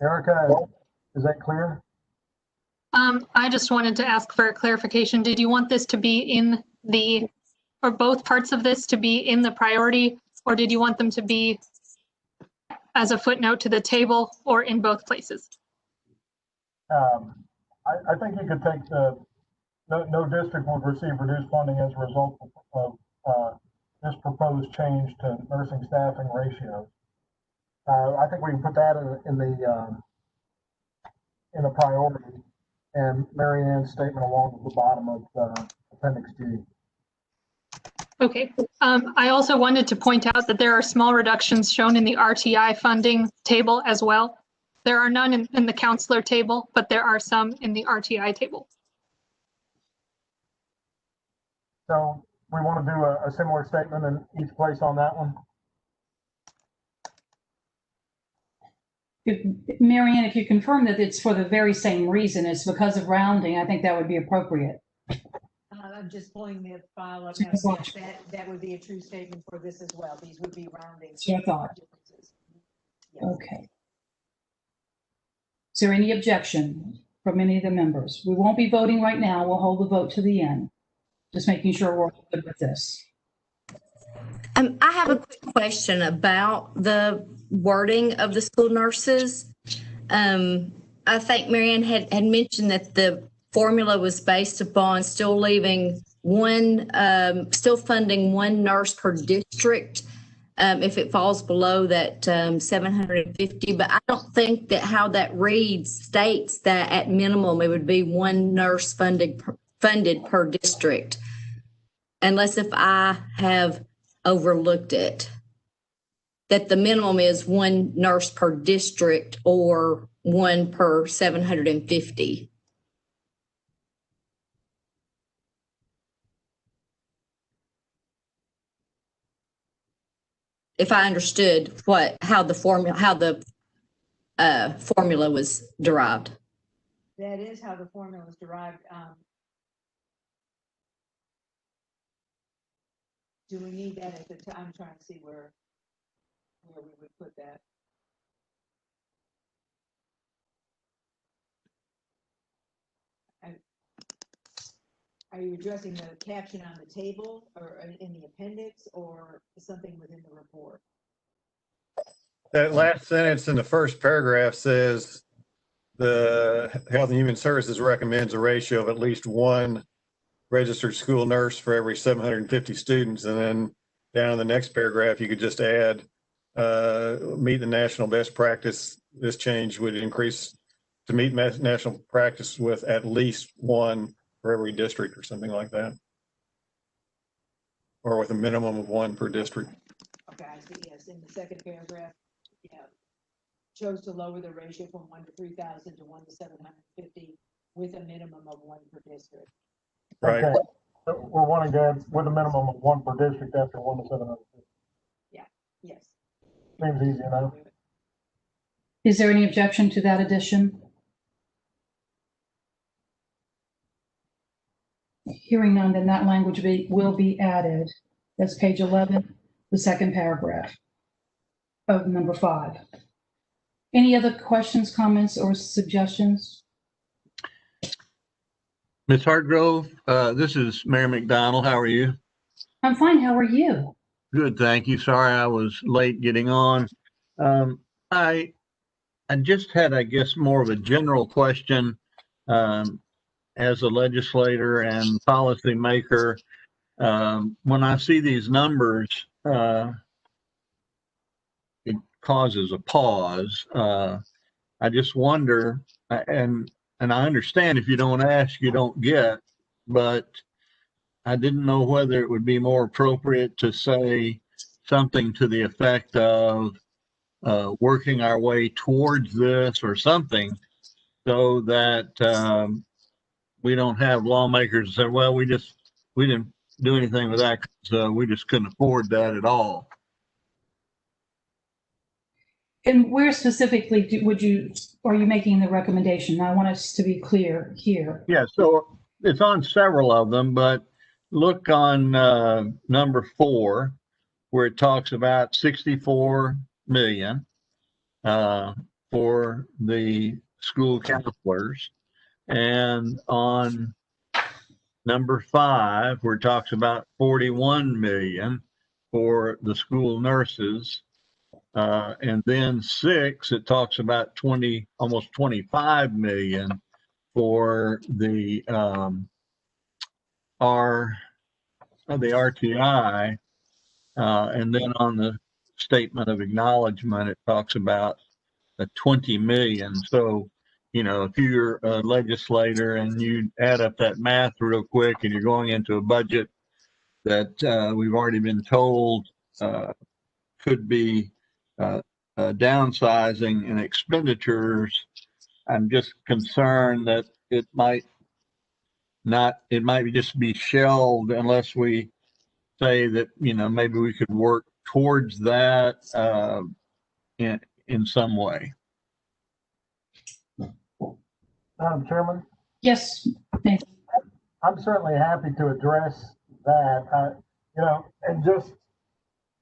Erica, is that clear? I just wanted to ask for a clarification. Did you want this to be in the, or both parts of this to be in the priority, or did you want them to be as a footnote to the table, or in both places? I think you could take no district would receive reduced funding as a result of this proposed change to nursing staffing ratios. I think we can put that in the priority, and Mary Ann's statement along the bottom of Appendix G. Okay. I also wanted to point out that there are small reductions shown in the RTI funding table as well. There are none in the counselor table, but there are some in the RTI table. So we want to do a similar statement in each place on that one. Mary Ann, if you confirm that it's for the very same reason, it's because of rounding, I think that would be appropriate. I'm just pulling the file up now. Yes, that would be a true statement for this as well. These would be rounding. So I thought. Differences. Yes. Okay. Is there any objection from any of the members? We won't be voting right now. We'll hold the vote to the end. Just making sure we're good with this. I have a quick question about the wording of the school nurses. I think Mary Ann had mentioned that the formula was based upon still leaving one, still funding one nurse per district if it falls below that 750. But I don't think that how that reads states that at minimum it would be one nurse funded per district, unless if I have overlooked it, that the minimum is one nurse per district or one per 750. If I understood how the formula was derived. That is how the formula was derived. Do we need that at the time? I'm trying to see where we would put that. Are you addressing the caption on the table or in the appendix or something within the report? That last sentence in the first paragraph says the Health and Human Services recommends a ratio of at least one registered school nurse for every 750 students. And then down in the next paragraph, you could just add, meet the national best practice. This change would increase to meet national practice with at least one for every district or something like that. Or with a minimum of one per district. Okay, I see, yes, in the second paragraph. you know, chose to lower the ratio from 1 to 3,000 to 1 to 750 with a minimum of 1 per district. Right. Okay, so we're wanting to add with a minimum of 1 per district after 1 to 750. Yes. Seems easy enough. Is there any objection to that addition? Hearing none, then that language will be added. That's page 11, the second paragraph of number 5. Any other questions, comments, or suggestions? Ms. Hartgrove, this is Mayor McDonald. How are you? I'm fine. How are you? Good, thank you. Sorry I was late getting on. I just had, I guess, more of a general question as a legislator and policymaker. When I see these numbers, it causes a pause. I just wonder, and I understand if you don't ask, you don't get, but I didn't know whether it would be more appropriate to say something to the effect of working our way towards this or something, so that we don't have lawmakers say, well, we didn't do anything with that because we just couldn't afford that at all. And where specifically are you making the recommendation? I want us to be clear here. Yeah, so it's on several of them, but look on number 4, where it talks about 64 million for the school counselors, and on number 5, where it talks about 41 million for the school nurses, and then 6, it talks about almost 25 million for the RTI, and then on the statement of acknowledgement, it talks about 20 million. So, you know, if you're a legislator and you add up that math real quick and you're going into a budget that we've already been told could be downsizing in expenditures, I'm just concerned that it might just be shelved unless we say that, you know, maybe we could work towards that in some way. Madam Chairman, Yes, Nathan. I'm certainly happy to address that. You know, and just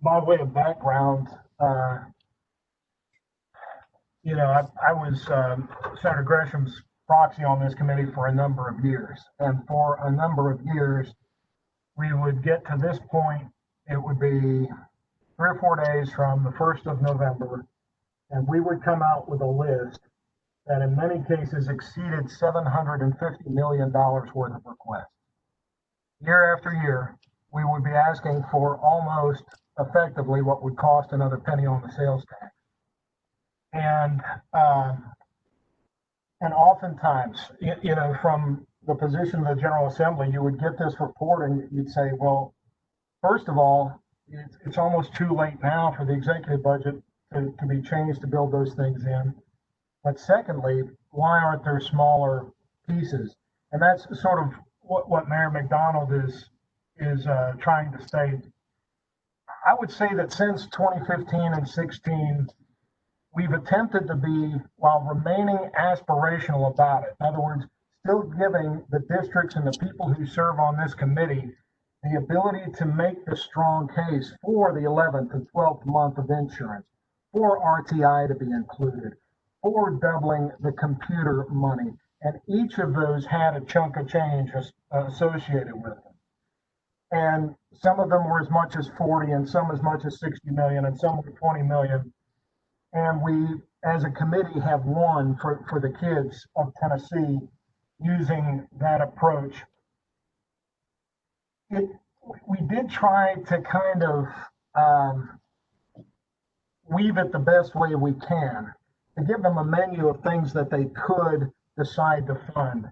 by way of background, you know, I was Senator Gresham's proxy on this committee for a number of years. And for a number of years, we would get to this point, it would be 3 or 4 days from the 1st of November, and we would come out with a list that in many cases exceeded $750 million worth of requests. Year after year, we would be asking for almost effectively what would cost another penny on the sales tax. And oftentimes, you know, from the position of the General Assembly, you would get this report and you'd say, well, first of all, it's almost too late now for the executive budget to be changed to build those things in. But secondly, why aren't there smaller pieces? And that's sort of what Mayor McDonald is trying to state. I would say that since 2015 and 16, we've attempted to be, while remaining aspirational about it, in other words, still giving the districts and the people who serve on this committee the ability to make the strong case for the 11th and 12th month of insurance, for RTI to be included, for doubling the computer money. And each of those had a chunk of change associated with them. And some of them were as much as 40 and some as much as 60 million and some were 20 million. And we, as a committee, have won for the kids of Tennessee using that approach. We did try to kind of weave it the best way we can to give them a menu of things that they could decide to fund.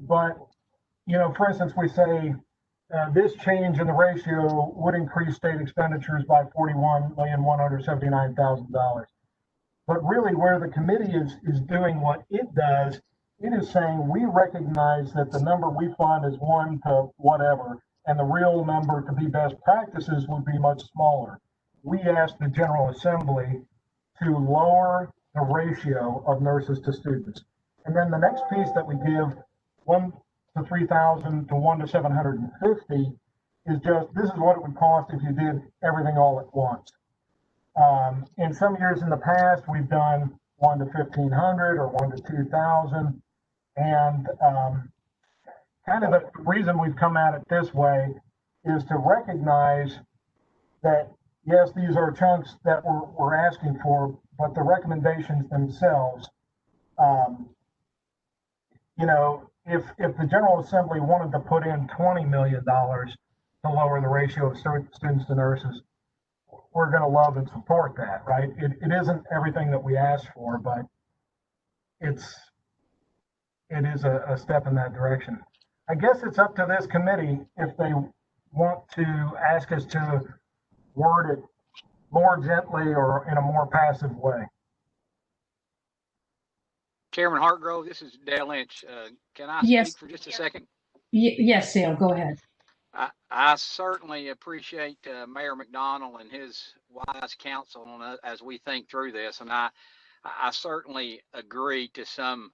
But, you know, for instance, we say this change in the ratio would increase state expenditures by $41,179,000. But really where the committee is doing what it does, it is saying we recognize that the number we fund is 1 to whatever, and the real number to be best practices would be much smaller. We asked the General Assembly to lower the ratio of nurses to students. And then the next piece that we give, 1 to 3,000 to 1 to 750, is just, this is what it would cost if you did everything all at once. In some years in the past, we've done 1 to 1,500 or 1 to 2,000. And kind of the reason we've come at it this way is to recognize that, yes, these are chunks that we're asking for, but the recommendations themselves, you know, if the General Assembly wanted to put in $20 million to lower the ratio of students to nurses, we're going to love and support that, right? It isn't everything that we asked for, but it is a step in that direction. I guess it's up to this committee if they want to ask us to word it more gently or in a more passive way. Chairman Hartgrove, this is Dale Lynch. Can I Yes. speak for just a second? Yes, Dale, go ahead. I certainly appreciate Mayor McDonald and his wise counsel on as we think through this, and I certainly agree to some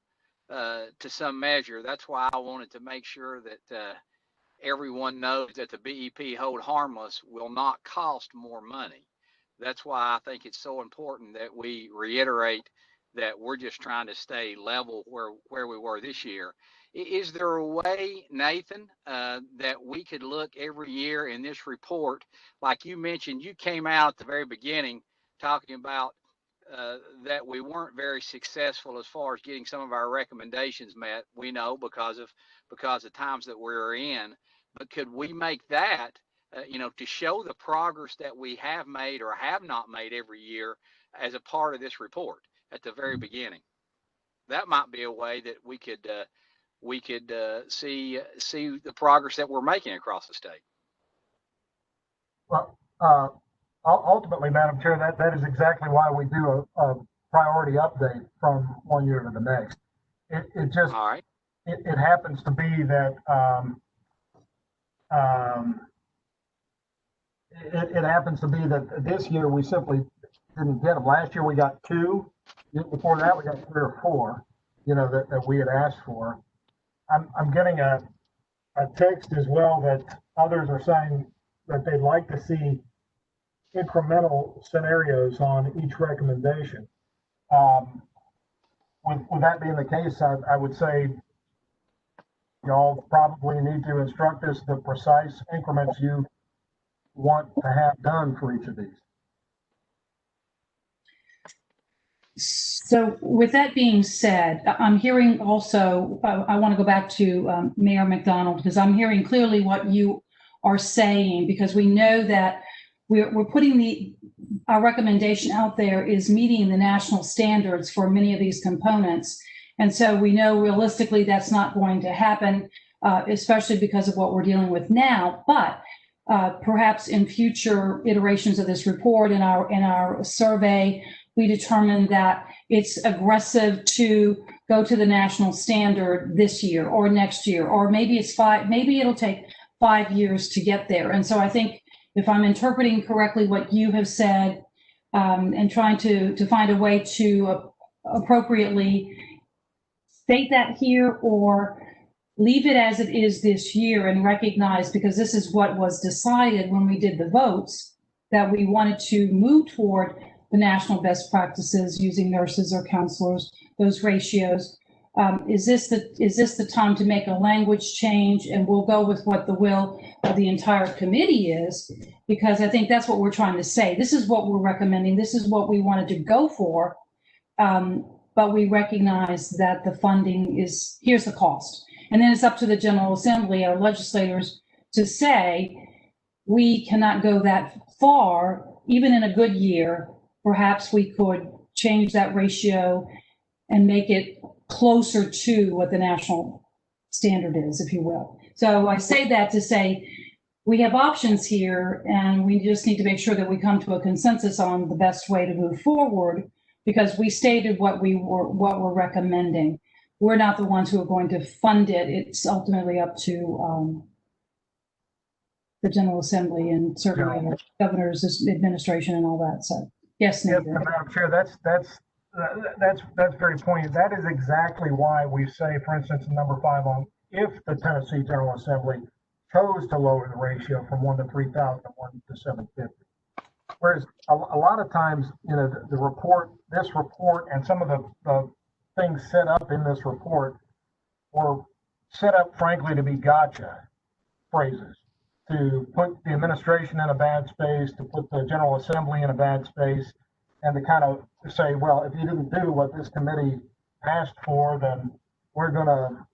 measure. That's why I wanted to make sure that everyone knows that the BEP hold harmless will not cost more money. That's why I think it's so important that we reiterate that we're just trying to stay level where we were this year. Is there a way, Nathan, that we could look every year in this report, like you mentioned, you came out at the very beginning talking about that we weren't very successful as far as getting some of our recommendations met. We know because of times that we're in, but could we make that, to show the progress that we have made or have not made every year as a part of this report at the very beginning? That might be a way that we could see the progress that we're making across the state. Well, ultimately, Madam Chair, that is exactly why we do a priority update from one year to the next. It just, all right. It happens to be that it happens to be that this year we simply didn't get them. Last year we got 2. Before that we got 3 or 4, that we had asked for. I'm getting a text as well that others are saying that they'd like to see incremental scenarios on each recommendation. With that being the case, I would say y'all probably need to instruct us the precise increments you want to have done for each of these. So with that being said, I'm hearing also, I want to go back to Mayor McDonald, because I'm hearing clearly what you are saying, because we know that we're putting our recommendation out there is meeting the national standards for many of these components. And so we know realistically that's not going to happen, especially because of what we're dealing with now. But perhaps in future iterations of this report, in our survey, we determined that it's aggressive to go to the national standard this year or next year, or maybe maybe it'll take 5 years to get there. And so I think if I'm interpreting correctly what you have said, and trying to find a way to appropriately state that here or leave it as it is this year and recognize, because this is what was decided when we did the votes, that we wanted to move toward the national best practices using nurses or counselors, those ratios. Is this the time to make a language change? And we'll go with what the will of the entire committee is, because I think that's what we're trying to say. This is what we're recommending. This is what we wanted to go for. But we recognize that the funding here's the cost. And then it's up to the General Assembly, our legislators, to say, we cannot go that far, even in a good year. Perhaps we could change that ratio and make it closer to what the national standard is, if you will. So I say that to say, we have options here, and we just need to make sure that we come to a consensus on the best way to move forward, because we stated what we're recommending. We're not the ones who are going to fund it. It's ultimately up to the General Assembly and certainly the governor's administration and all that. So, yes, Yes, Nathan. Madam Chair, that's very poignant. That is exactly why we say, for instance, in number 5 on, if the Tennessee General Assembly chose to lower the ratio from 1 to 3,000 to 1 to 750. Whereas a lot of times, this report and some of the things set up in this report were set up, frankly, to be gotcha phrases, to put the administration in a bad space, to put the General Assembly in a bad space, and to kind of say, well, if you didn't do what this committee asked for, then we're gonna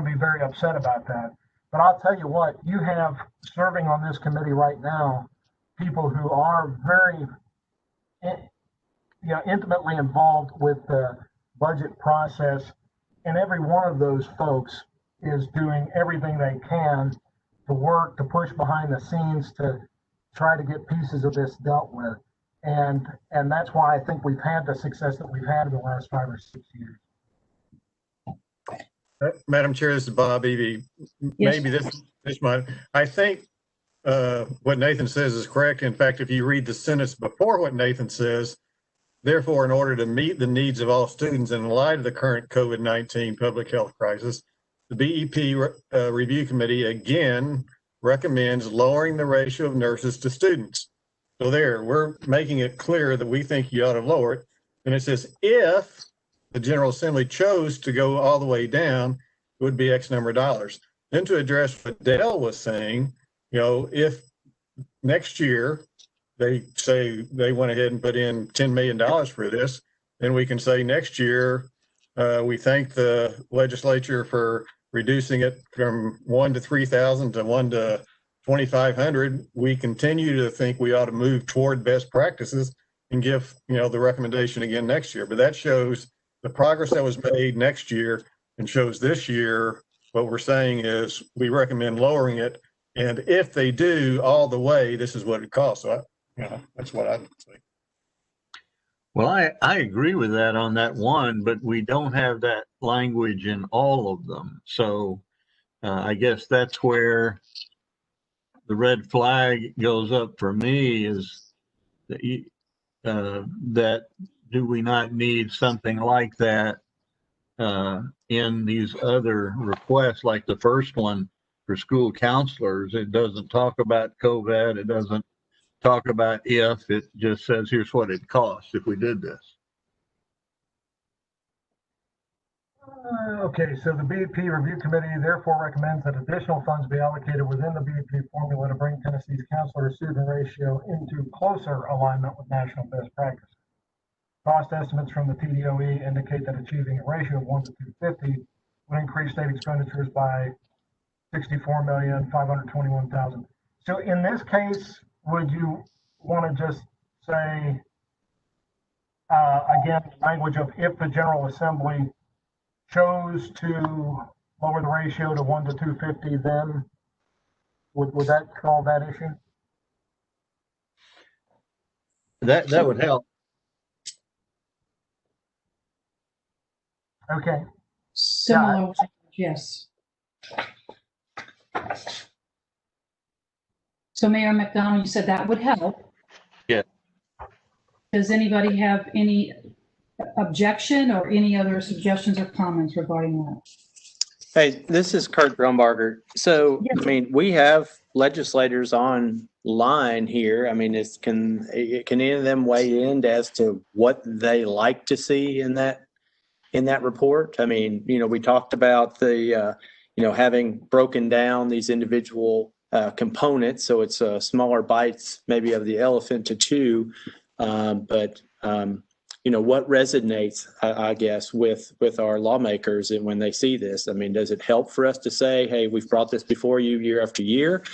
be very upset about that. But I'll tell you what, you have serving on this committee right now people who are very intimately involved with the budget process, and every one of those folks is doing everything they can to work, to push behind the scenes, to try to get pieces of this dealt with. And that's why I think we've had the success that we've had in the last 5 or 6 years. Madam Chair, this is Bob Eby. Maybe this might, I think what Nathan says is correct. In fact, if you read the sentence before what Nathan says, therefore, in order to meet the needs of all students in light of the current COVID-19 public health crisis, the BEP Review Committee again recommends lowering the ratio of nurses to students. So we're making it clear that we think you ought to lower it. And it says, if the General Assembly chose to go all the way down, it would be X number of dollars. Then to address what Dale was saying, if next year they say they went ahead and put in $10 million for this, then we can say next year, we thank the legislature for reducing it from 1 to 3,000 to 1 to 2,500. We continue to think we ought to move toward best practices and give, the recommendation again next year. But that shows the progress that was made next year, and shows this year what we're saying is we recommend lowering it. And if they do all the way, this is what it costs. So that's what I would say. Well, I agree with that on that one, but we don't have that language in all of them. So I guess that's where the red flag goes up for me, is that do we not need something like that in these other requests, like the first one for school counselors? It doesn't talk about COVID. It doesn't talk about if. It just says, here's what it costs if we did this. Okay, so the BEP Review Committee therefore recommends that additional funds be allocated within the BEP formula to bring Tennessee's counselor-to-student ratio into closer alignment with national best practice. Cost estimates from the TDOE indicate that achieving a ratio of 1 to 250 would increase state expenditures by $64,521,000. So in this case, would you want to just say, again, language of if the General Assembly chose to lower the ratio to 1 to 250, then would that solve that issue? That would help. Okay. Similar, yes. So Mayor McDonald, you said that would help. Yeah. Does anybody have any objection or any other suggestions or comments regarding that? Hey, this is Kurt Grumbarger. So, Yes. I mean, we have legislators online here. I mean, can any of them weigh in as to what they like to see in that report? I mean, we talked about the, having broken down these individual components, so it's smaller bites maybe of the elephant to chew, but what resonates, I guess, with our lawmakers and when they see this? I mean, does it help for us to say, hey, we've brought this before you year after year?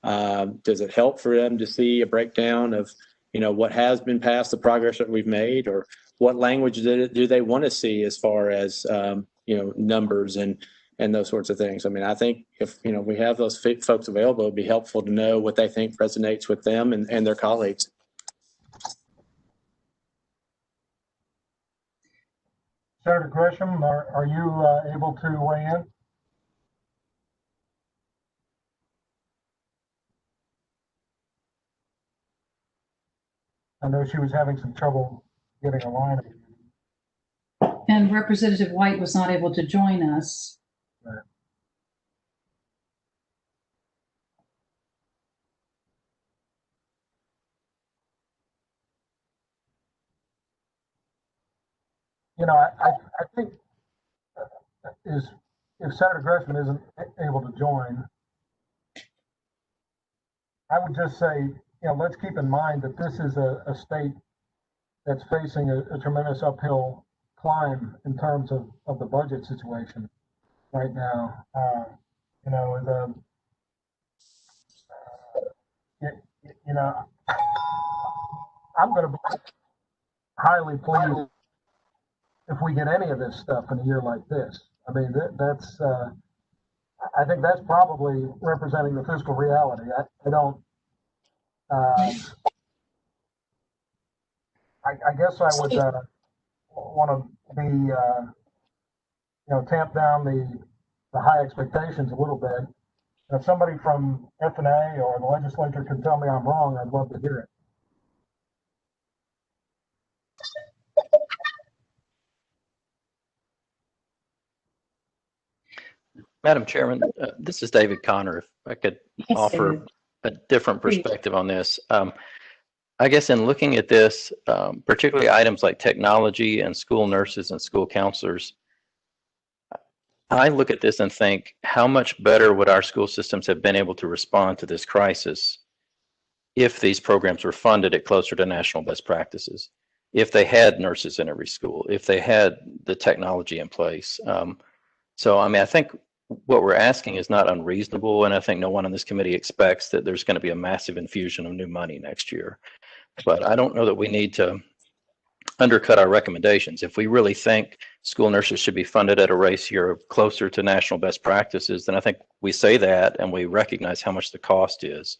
Does it help for them to see a breakdown of, what has been passed, the progress that we've made, or what language do they want to see as far as, numbers and and those sorts of things. I mean, I think if, we have those folks available, it'd be helpful to know what they think resonates with them and their colleagues. Senator Grisham, are you able to weigh in? I know she was having some trouble getting a line. And Representative White was not able to join us. Right. I think if Senator Grisham isn't able to join, I would just say, let's keep in mind that this is a state that's facing a tremendous uphill climb in terms of the budget situation right now. I'm going to be highly pleased if we get any of this stuff in a year like this. I mean, I think that's probably representing the fiscal reality. I don't. I guess I would want to be, tamp down the high expectations a little bit. And if somebody from F&A or the legislature can tell me I'm wrong, I'd love to hear it. Madam Chairman, this is David Connor. If I could offer a different perspective on this. I guess in looking at this, particularly items like technology and school nurses and school counselors, I look at this and think, how much better would our school systems have been able to respond to this crisis if these programs were funded at closer to national best practices, if they had nurses in every school, if they had the technology in place. So, I mean, I think what we're asking is not unreasonable, and I think no one on this committee expects that there's going to be a massive infusion of new money next year. But I don't know that we need to undercut our recommendations. If we really think school nurses should be funded at a ratio closer to national best practices, then I think we say that and we recognize how much the cost is.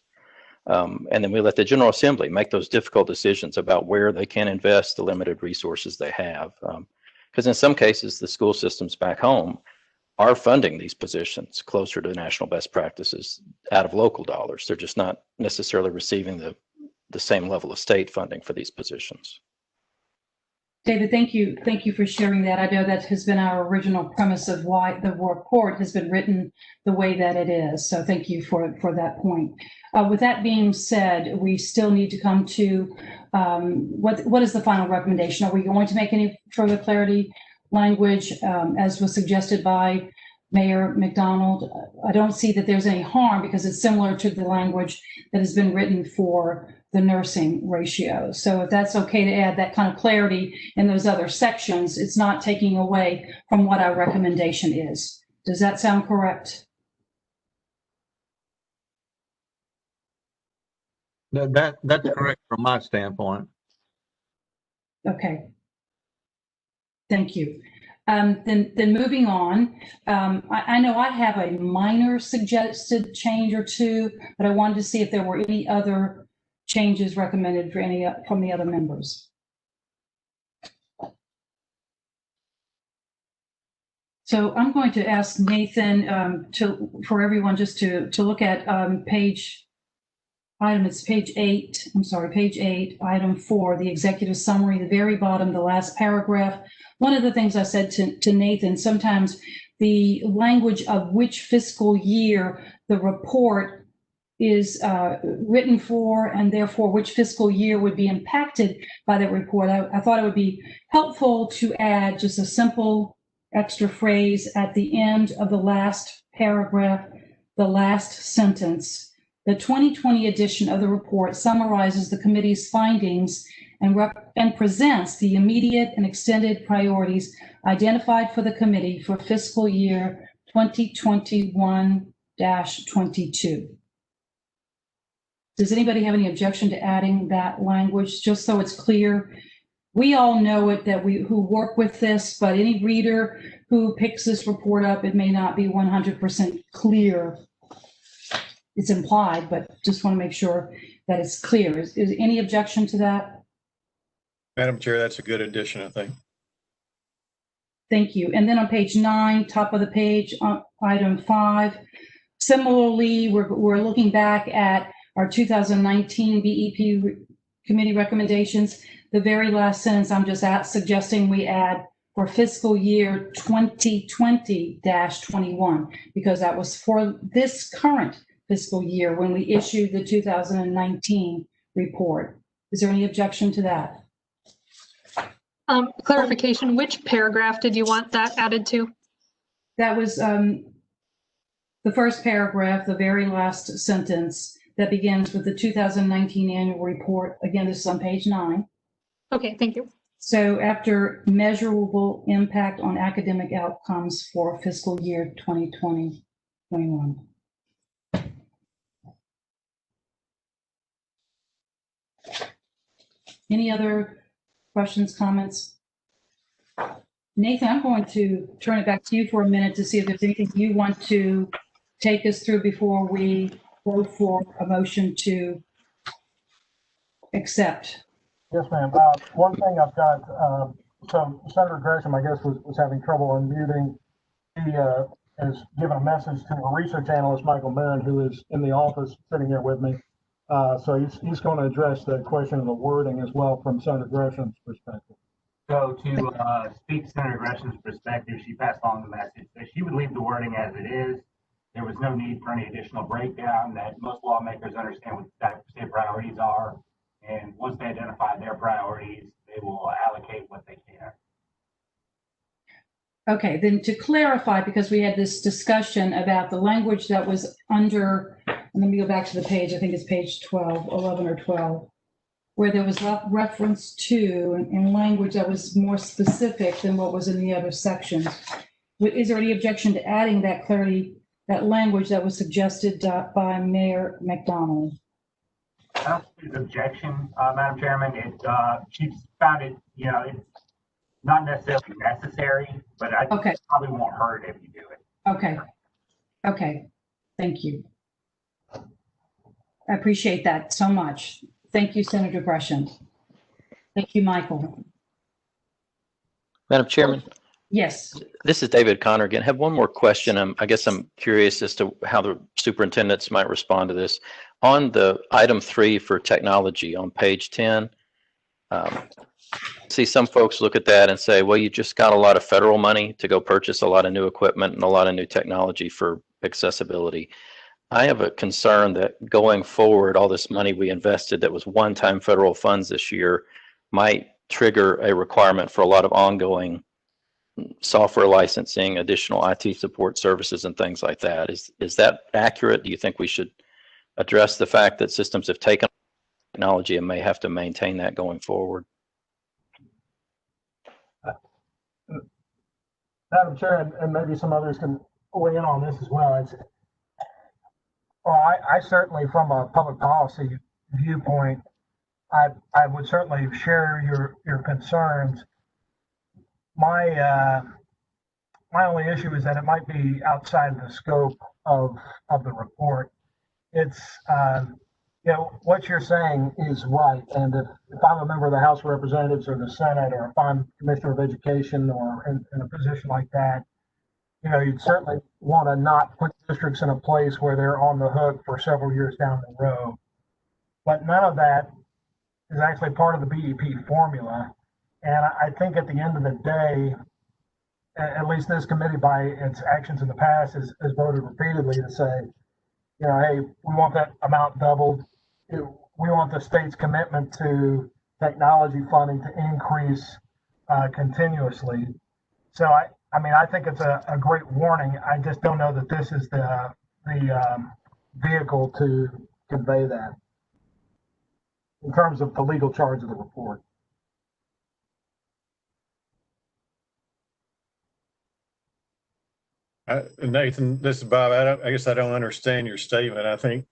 And then we let the General Assembly make those difficult decisions about where they can invest the limited resources they have. Because in some cases, the school systems back home are funding these positions closer to national best practices out of local dollars. They're just not necessarily receiving the same level of state funding for these positions. David, thank you. Thank you for sharing that. I know that has been our original premise of why the report has been written the way that it is. So thank you for that point. With that being said, we still need to come to what is the final recommendation? Are we going to make any further clarity language as was suggested by Mayor McDonald? I don't see that there's any harm because it's similar to the language that has been written for the nursing ratio. So if that's okay to add that kind of clarity in those other sections, it's not taking away from what our recommendation is. Does that sound correct? That's correct from my standpoint. Okay. Thank you. Then moving on, I know I have a minor suggested change or two, but I wanted to see if there were any other changes recommended for any from the other members. So I'm going to ask Nathan for everyone just to look at page 8, item 4, the executive summary, the very bottom, the last paragraph. One of the things I said to Nathan, sometimes the language of which fiscal year the report is written for, and therefore which fiscal year would be impacted by that report. I thought it would be helpful to add just a simple extra phrase at the end of the last paragraph, the last sentence. The 2020 edition of the report summarizes the committee's findings and presents the immediate and extended priorities identified for the committee for fiscal year 2021-22. Does anybody have any objection to adding that language, just so it's clear we all know it that who work with this, but any reader who picks this report up, it may not be 100% clear. It's implied, but just want to make sure that it's clear. Is any objection to that? Madam Chair, that's a good addition, I think. Thank you. And then on page 9, top of the page, item 5, similarly, we're looking back at our 2019 BEP committee recommendations. The very last sentence, I'm just suggesting we add for fiscal year 2020-21, because that was for this current fiscal year when we issued the 2019 report. Is there any objection to that? Clarification, which paragraph did you want that added to? That was the first paragraph, the very last sentence that begins with the 2019 annual report. Again, this is on page 9. Okay, thank you. So after measurable impact on academic outcomes for fiscal year 2020-21. Any other questions, comments? Nathan, I'm going to turn it back to you for a minute to see if there's anything you want to take us through before we go for a motion to accept. Yes, ma'am. One thing I've got, so Senator Gresham, I guess, was having trouble unmuting. He has given a message to a research analyst, Michael Marin, who is in the office sitting here with me. So he's going to address the question of the wording as well from Senator Gresham's perspective. So to speak to Senator Gresham's perspective, she passed along the message that she would leave the wording as it is. There was no need for any additional breakdown, that most lawmakers understand what state priorities are. And once they identify their priorities, they will allocate what they can. Okay, then to clarify, because we had this discussion about the language that was under, let me go back to the page, I think it's page 12, 11 or 12, where there was reference to in language that was more specific than what was in the other sections. Is there any objection to adding that clarity, that language that was suggested by Mayor McDonald? I don't think there's objection, Madam Chairman. She's found it, it's not necessarily necessary, but I probably won't hurt if you do it. Okay. Okay. Thank you. I appreciate that so much. Thank you, Senator Gresham. Thank you, Michael. Madam Chairman? Yes. This is David Connor again. I have one more question. I guess I'm curious as to how the superintendents might respond to this. On the item 3 for technology on page 10, see some folks look at that and say, well, you just got a lot of federal money to go purchase a lot of new equipment and a lot of new technology for accessibility. I have a concern that going forward, all this money we invested that was one-time federal funds this year might trigger a requirement for a lot of ongoing software licensing, additional IT support services, and things like that. Is that accurate? Do you think we should address the fact that systems have taken technology and may have to maintain that going forward? Madam Chair, and maybe some others can weigh in on this as well. I certainly, from a public policy viewpoint, I would certainly share your concerns. My only issue is that it might be outside the scope of the report. It's what you're saying is right, and if I'm a member of the House of Representatives or the Senate, or if I'm Commissioner of Education or in a position like that, you'd certainly want to not put districts in a place where they're on the hook for several years down the road. But none of that is actually part of the BEP formula. And I think at the end of the day, at least this committee, by its actions in the past, has voted repeatedly to say, hey, we want that amount doubled. We want the state's commitment to technology funding to increase continuously. So I think it's a great warning. I just don't know that this is the vehicle to convey that in terms of the legal charge of the report. Nathan, this is Bob. I guess I don't understand your statement. I think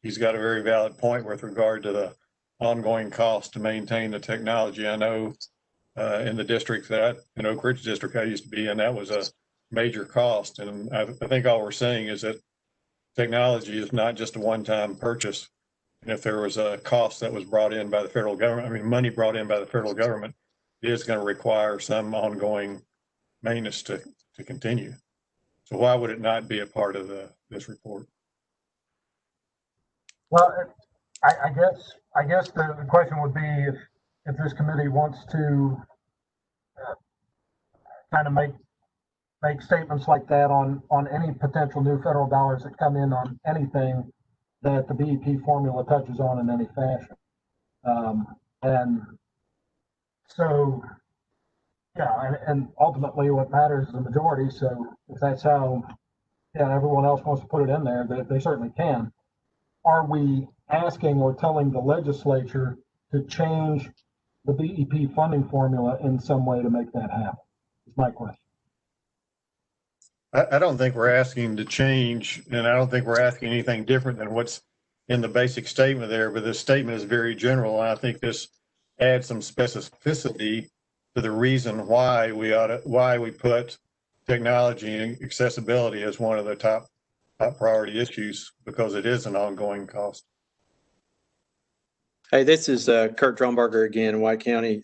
he's got a very valid point with regard to ongoing cost to maintain the technology. I know in the district in Oak Ridge district I used to be in, that was a major cost. And I think all we're saying is that technology is not just a one-time purchase. And if there was a cost that was brought in by the federal government, I mean, money brought in by the federal government, it is going to require some ongoing maintenance to continue. So why would it not be a part of this report? Well, I guess the question would be if this committee wants to kind of make statements like that on any potential new federal dollars that come in on anything that the BEP formula touches on in any fashion. And so, yeah, and ultimately what matters is the majority. So if that's how, everyone else wants to put it in there, they certainly can. Are we asking or telling the legislature to change the BEP funding formula in some way to make that happen? Is my question. I don't think we're asking to change, and I don't think we're asking anything different than what's in the basic statement there, but this statement is very general. And I think this adds some specificity to the reason why we put technology and accessibility as one of the top priority issues, because it is an ongoing cost. Hey, this is Kurt Drumberger again in White County.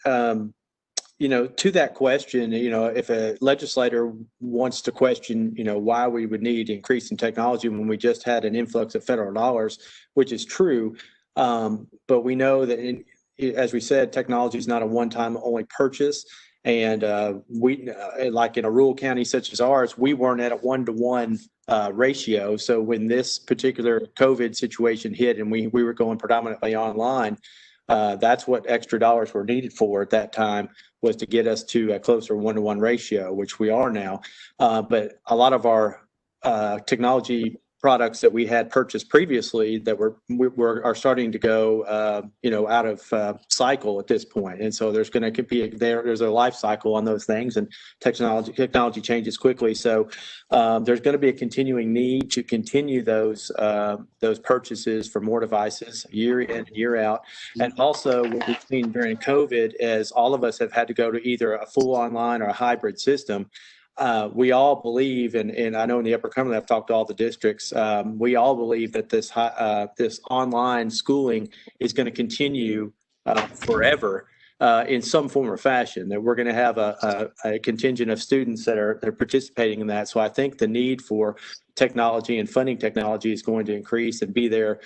To that question, if a legislator wants to question, why we would need increase in technology when we just had an influx of federal dollars, which is true. But we know that, as we said, technology is not a one-time only purchase. And we, like in a rural county such as ours, we weren't at a 1-to-1 ratio. So when this particular COVID situation hit and we were going predominantly online, that's what extra dollars were needed for at that time, was to get us to a closer 1-to-1 ratio, which we are now. But a lot of our technology products that we had purchased previously that are starting to go, out of cycle at this point. And so there's going to be there's a life cycle on those things, and technology changes quickly. So there's going to be a continuing need to continue those purchases for more devices year in and year out. And also what we've seen during COVID is all of us have had to go to either a full online or a hybrid system. We all believe, and I know in the Upper Cumberland, I've talked to all the districts, we all believe that this online schooling is going to continue forever in some form or fashion, that we're going to have a contingent of students that are participating in that. So I think the need for technology and funding technology is going to increase and be there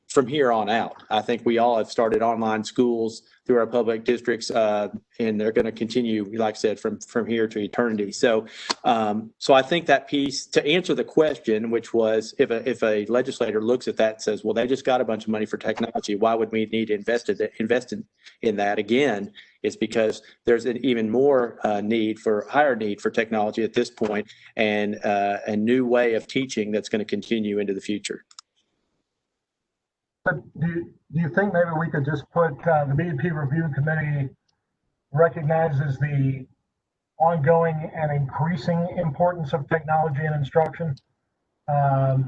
from here on out. I think we all have started online schools through our public districts, and they're going to continue, like I said, from here to eternity. So, I think that piece, to answer the question, which was if a legislator looks at that and says, well, they just got a bunch of money for technology, why would we need to invest in that again? It's because there's an even more higher need for technology at this point, and a new way of teaching that's going to continue into the future. But do you think maybe we could just put the BEP Review Committee recognizes the ongoing and increasing importance of technology and instruction? Because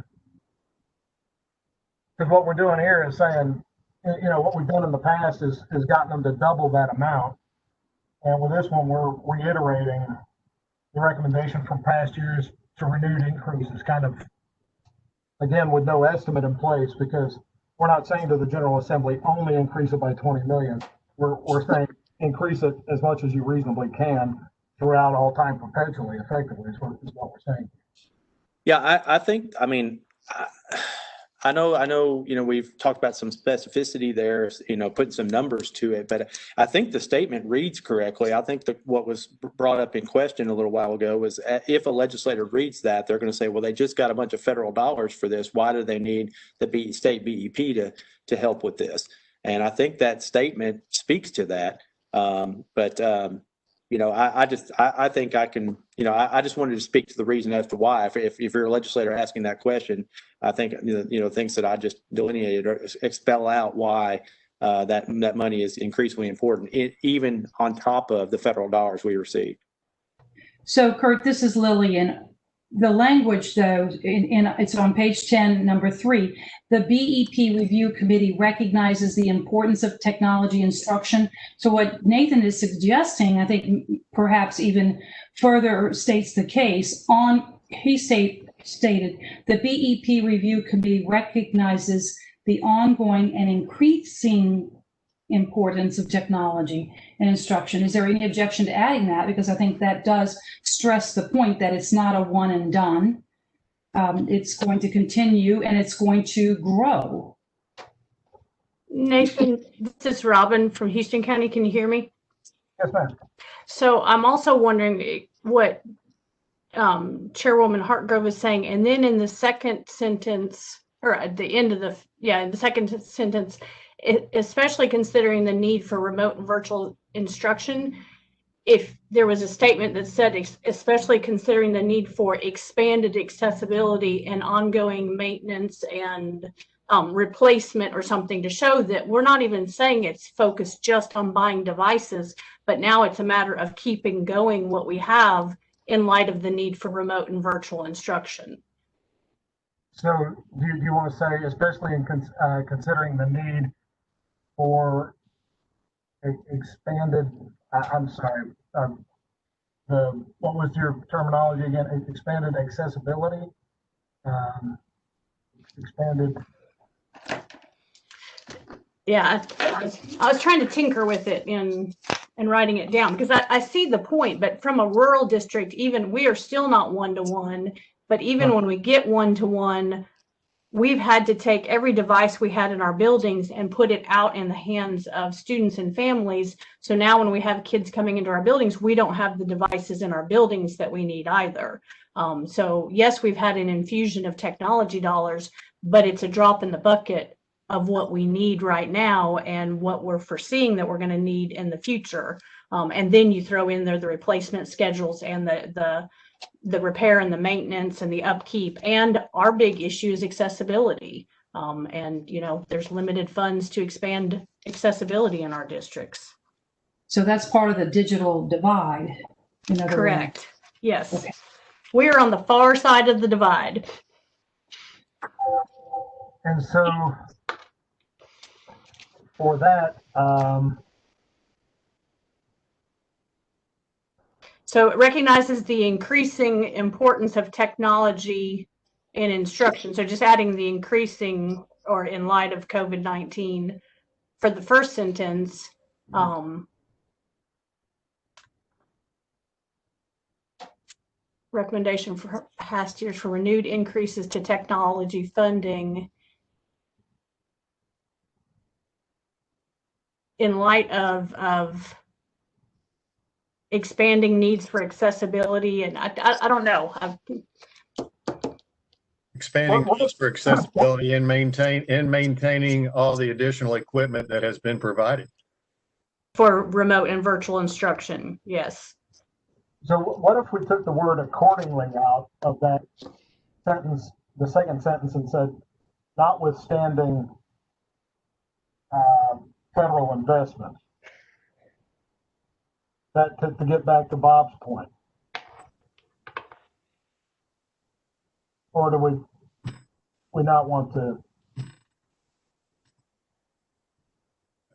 what we're doing here is saying, what we've done in the past is gotten them to double that amount. And with this one, we're reiterating the recommendation from past years to renewed increases, kind of, again, with no estimate in place, because we're not saying to the General Assembly only increase it by 20 million. We're saying increase it as much as you reasonably can throughout all time, perpetually, effectively, is what we're saying. Yeah, I think, I know, we've talked about some specificity there, putting some numbers to it, but I think the statement reads correctly. I think that what was brought up in question a little while ago was, if a legislator reads that, they're going to say, well, they just got a bunch of federal dollars for this. Why do they need the state BEP to help with this? And I think that statement speaks to that. I think I can, I just wanted to speak to the reason as to why. If you're a legislator asking that question, I think, things that I just delineated or spell out why that money is increasingly important, even on top of the federal dollars we receive. So, Kurt, this is Lillian. The language, though, it's on page 10, number 3. The BEP Review Committee recognizes the importance of technology instruction. So what Nathan is suggesting, I think perhaps even further states the case. He stated, the BEP Review Committee recognizes the ongoing and increasing importance of technology and instruction. Is there any objection to adding that? Because I think that does stress the point that it's not a one and done. It's going to continue and it's going to grow. Nathan, this is Robin from Houston County. Can you hear me? Yes, ma'am. So I'm also wondering what Chairwoman Hartgrove is saying. And then in the second sentence, or at the end of the second sentence, especially considering the need for remote and virtual instruction, if there was a statement that said, especially considering the need for expanded accessibility and ongoing maintenance and replacement or something, to show that we're not even saying it's focused just on buying devices, but now it's a matter of keeping going what we have in light of the need for remote and virtual instruction. So do you want to say, especially in considering the need for expanded, I'm sorry, what was your terminology again? Expanded accessibility? Expanded. Yeah, I was trying to tinker with it and writing it down, because I see the point, but from a rural district, even we are still not one-to-one, but even when we get one-to-one, we've had to take every device we had in our buildings and put it out in the hands of students and families. So now when we have kids coming into our buildings, we don't have the devices in our buildings that we need either. So yes, we've had an infusion of technology dollars, but it's a drop in the bucket of what we need right now and what we're foreseeing that we're going to need in the future. And then you throw in there the replacement schedules and the repair and the maintenance and the upkeep. And our big issue is accessibility. And, you know, there's limited funds to expand accessibility in our districts. So that's part of the digital divide. Correct. Yes. Okay. We're on the far side of the divide. And so for that, so it recognizes the increasing importance of technology in instruction. So just adding the increasing, or in light of COVID-19 for the first sentence. Recommendation for past years for renewed increases to technology funding in light of expanding needs for accessibility. And I don't know. Expanding needs for accessibility and maintaining all the additional equipment that has been provided. For remote and virtual instruction, yes. So what if we took the word accordingly out of that sentence, the second sentence, and said, notwithstanding federal investment? That to get back to Bob's point. Or do we not want to?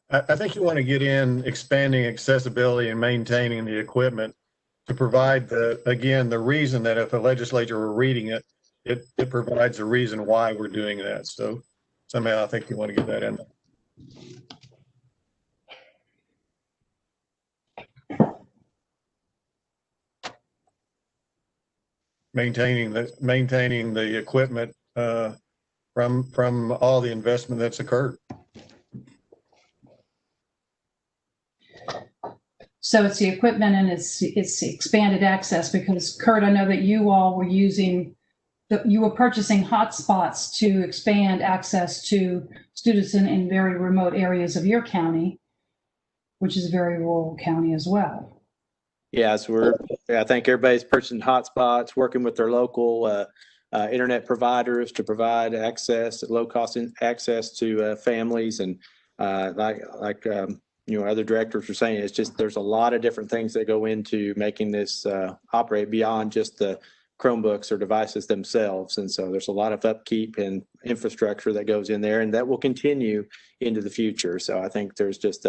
I think you want to get in expanding accessibility and maintaining the equipment to provide the reason that if the legislature were reading it, it provides a reason why we're doing that. So somehow I think you want to get that in there. Maintaining the equipment from all the investment that's occurred. So it's the equipment and it's the expanded access, because Kurt, I know that you all were you were purchasing hotspots to expand access to students in very remote areas of your county, which is a very rural county as well. Yes, I think everybody's purchasing hotspots, working with their local internet providers to provide access, low cost access to families. And other directors are saying, it's just, there's a lot of different things that go into making this operate beyond just the Chromebooks or devices themselves. And so there's a lot of upkeep and infrastructure that goes in there, and that will continue into the future. So I think there's just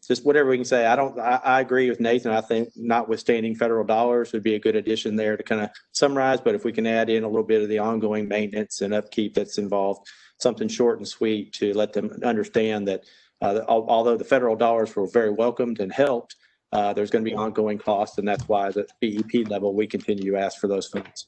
just whatever we can say. I agree with Nathan. I think notwithstanding federal dollars would be a good addition there to kind of summarize. But if we can add in a little bit of the ongoing maintenance and upkeep that's involved, something short and sweet to let them understand that although the federal dollars were very welcomed and helped, there's going to be ongoing costs, and that's why the BEP level, we continue to ask for those funds.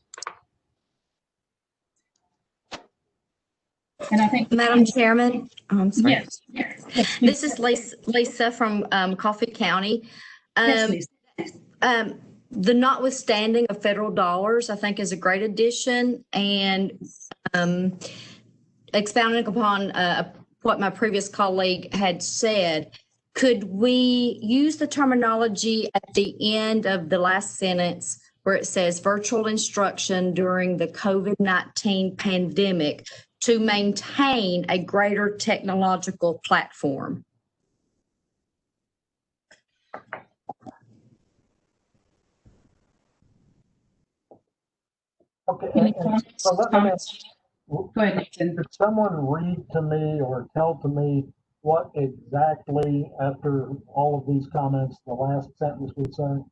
And I think, Madam Chairman, I'm sorry. yes. This is Lisa from Coffee County. Yes, Lisa. The notwithstanding of federal dollars, I think, is a great addition, and expounding upon what my previous colleague had said, could we use the terminology at the end of the last sentence where it says virtual instruction during the COVID-19 pandemic to maintain a greater technological platform? Okay. Any So let me, Go ahead, Nathan. could someone read to me or tell to me what exactly, after all of these comments, the last sentence would say?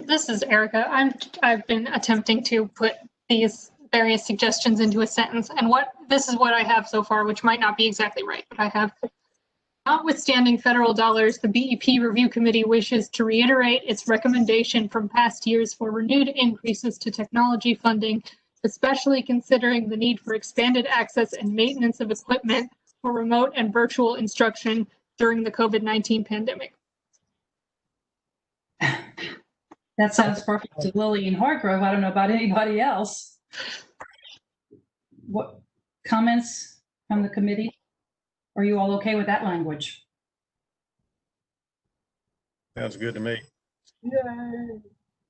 This is Erica. I've been attempting to put these various suggestions into a sentence, and this is what I have so far, which might not be exactly right, but I have. Notwithstanding federal dollars, the BEP Review Committee wishes to reiterate its recommendation from past years for renewed increases to technology funding, especially considering the need for expanded access and maintenance of equipment for remote and virtual instruction during the COVID-19 pandemic. That sounds perfect to Lily and Hargrove. I don't know about anybody else. What comments from the committee? Are you all okay with that language? Sounds good to me. Yay!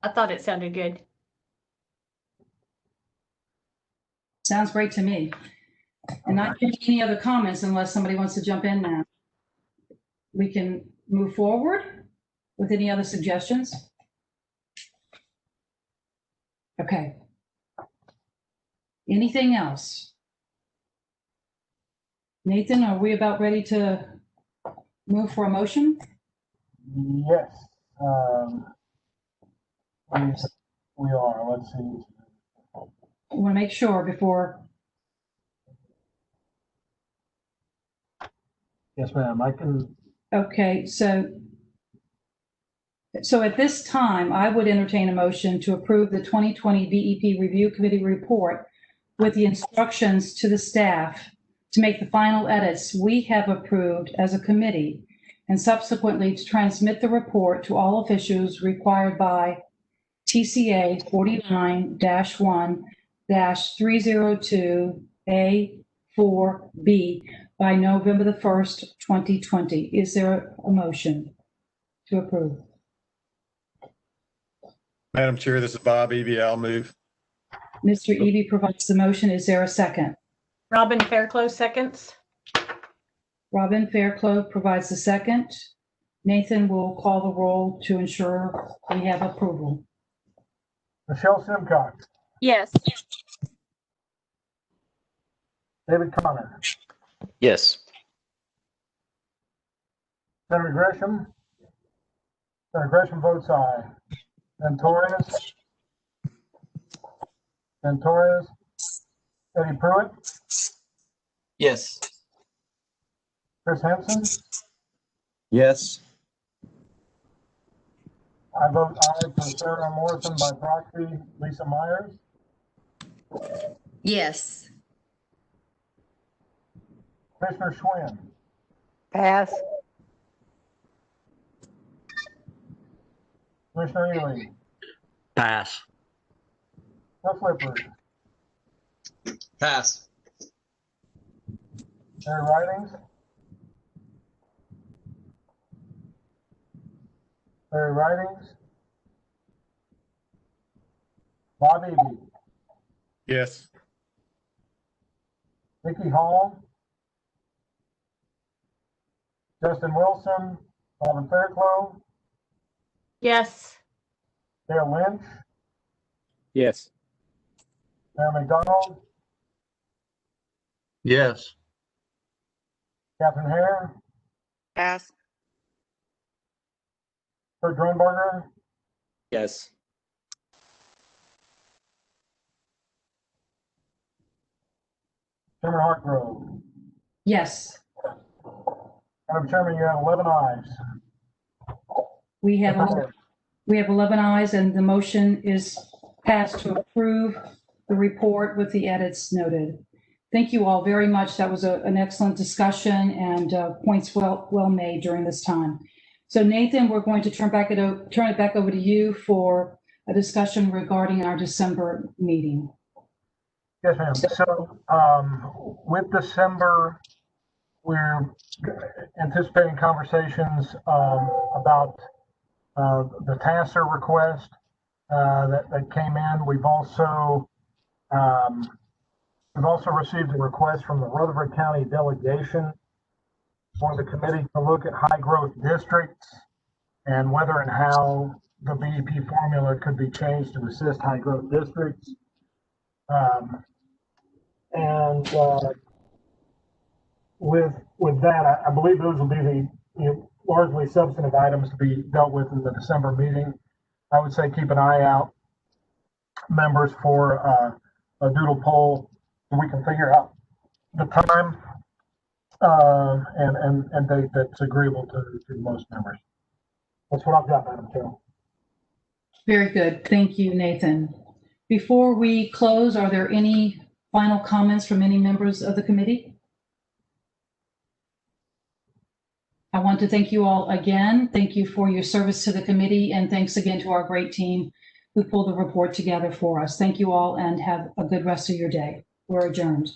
I thought it sounded good. Sounds great to me. And not any other comments unless somebody wants to jump in now. We can move forward with any other suggestions. Okay. Anything else? Nathan, are we about ready to move for a motion? Yes. We are. Let's see. I want to make sure before. Yes, ma'am. I can. Okay, so at this time, I would entertain a motion to approve the 2020 BEP Review Committee report with the instructions to the staff to make the final edits we have approved as a committee, and subsequently to transmit the report to all officials required by TCA 49-1-302A4B by November the 1st, 2020. Is there a motion to approve? Madam Chair, this is Bob Eby. I'll move. Mr. Eby provides the motion. Is there a second? Robin Fairclough seconds. Robin Fairclough provides the second. Nathan will call the roll to ensure we have approval. Michelle Simcox, Yes. David Connor, Yes. Senator Gresham. Senator Gresham votes aye. Ventorius. Ventorius. Eddie Pruitt. Yes. Chris Henson. Yes. I vote aye for Sarah Morrison by proxy. Lisa Myers. Yes. Commissioner Schwinn. Pass. Commissioner Ely. Pass. Cliff Lippert. Pass. Mary Ridings. Mary Ridings. Bob Eby. Yes. Vicky Hall. Justin Wilson, Alvin Fairclough, Yes. Dale Lynch, Yes. Mayor McDonald, Yes. Catherine Hare, Pass. Kurt Grunberger, Yes. Chairman Hartgrove. Yes, Madam Chairman, you have 11 ayes. we have 11 ayes, and the motion is passed to approve the report with the edits noted. Thank you all very much. That was an excellent discussion and points well made during this time. So Nathan, we're going to turn it back over to you for a discussion regarding our December meeting. Yes, ma'am. So with December, we're anticipating conversations about the TASER request that came in. We've also received a request from the Rutherford County delegation for the committee to look at high growth districts and whether and how the BEP formula could be changed to assist high growth districts. With that, I believe those will be the largely substantive items to be dealt with in the December meeting. I would say keep an eye out, members, for a doodle poll so we can figure out the time and date that's agreeable to most members. That's what I've got, Madam Chair. Very good. Thank you, Nathan. Before we close, are there any final comments from any members of the committee? I want to thank you all again. Thank you for your service to the committee, and thanks again to our great team who pulled the report together for us. Thank you all, and have a good rest of your day. We're adjourned.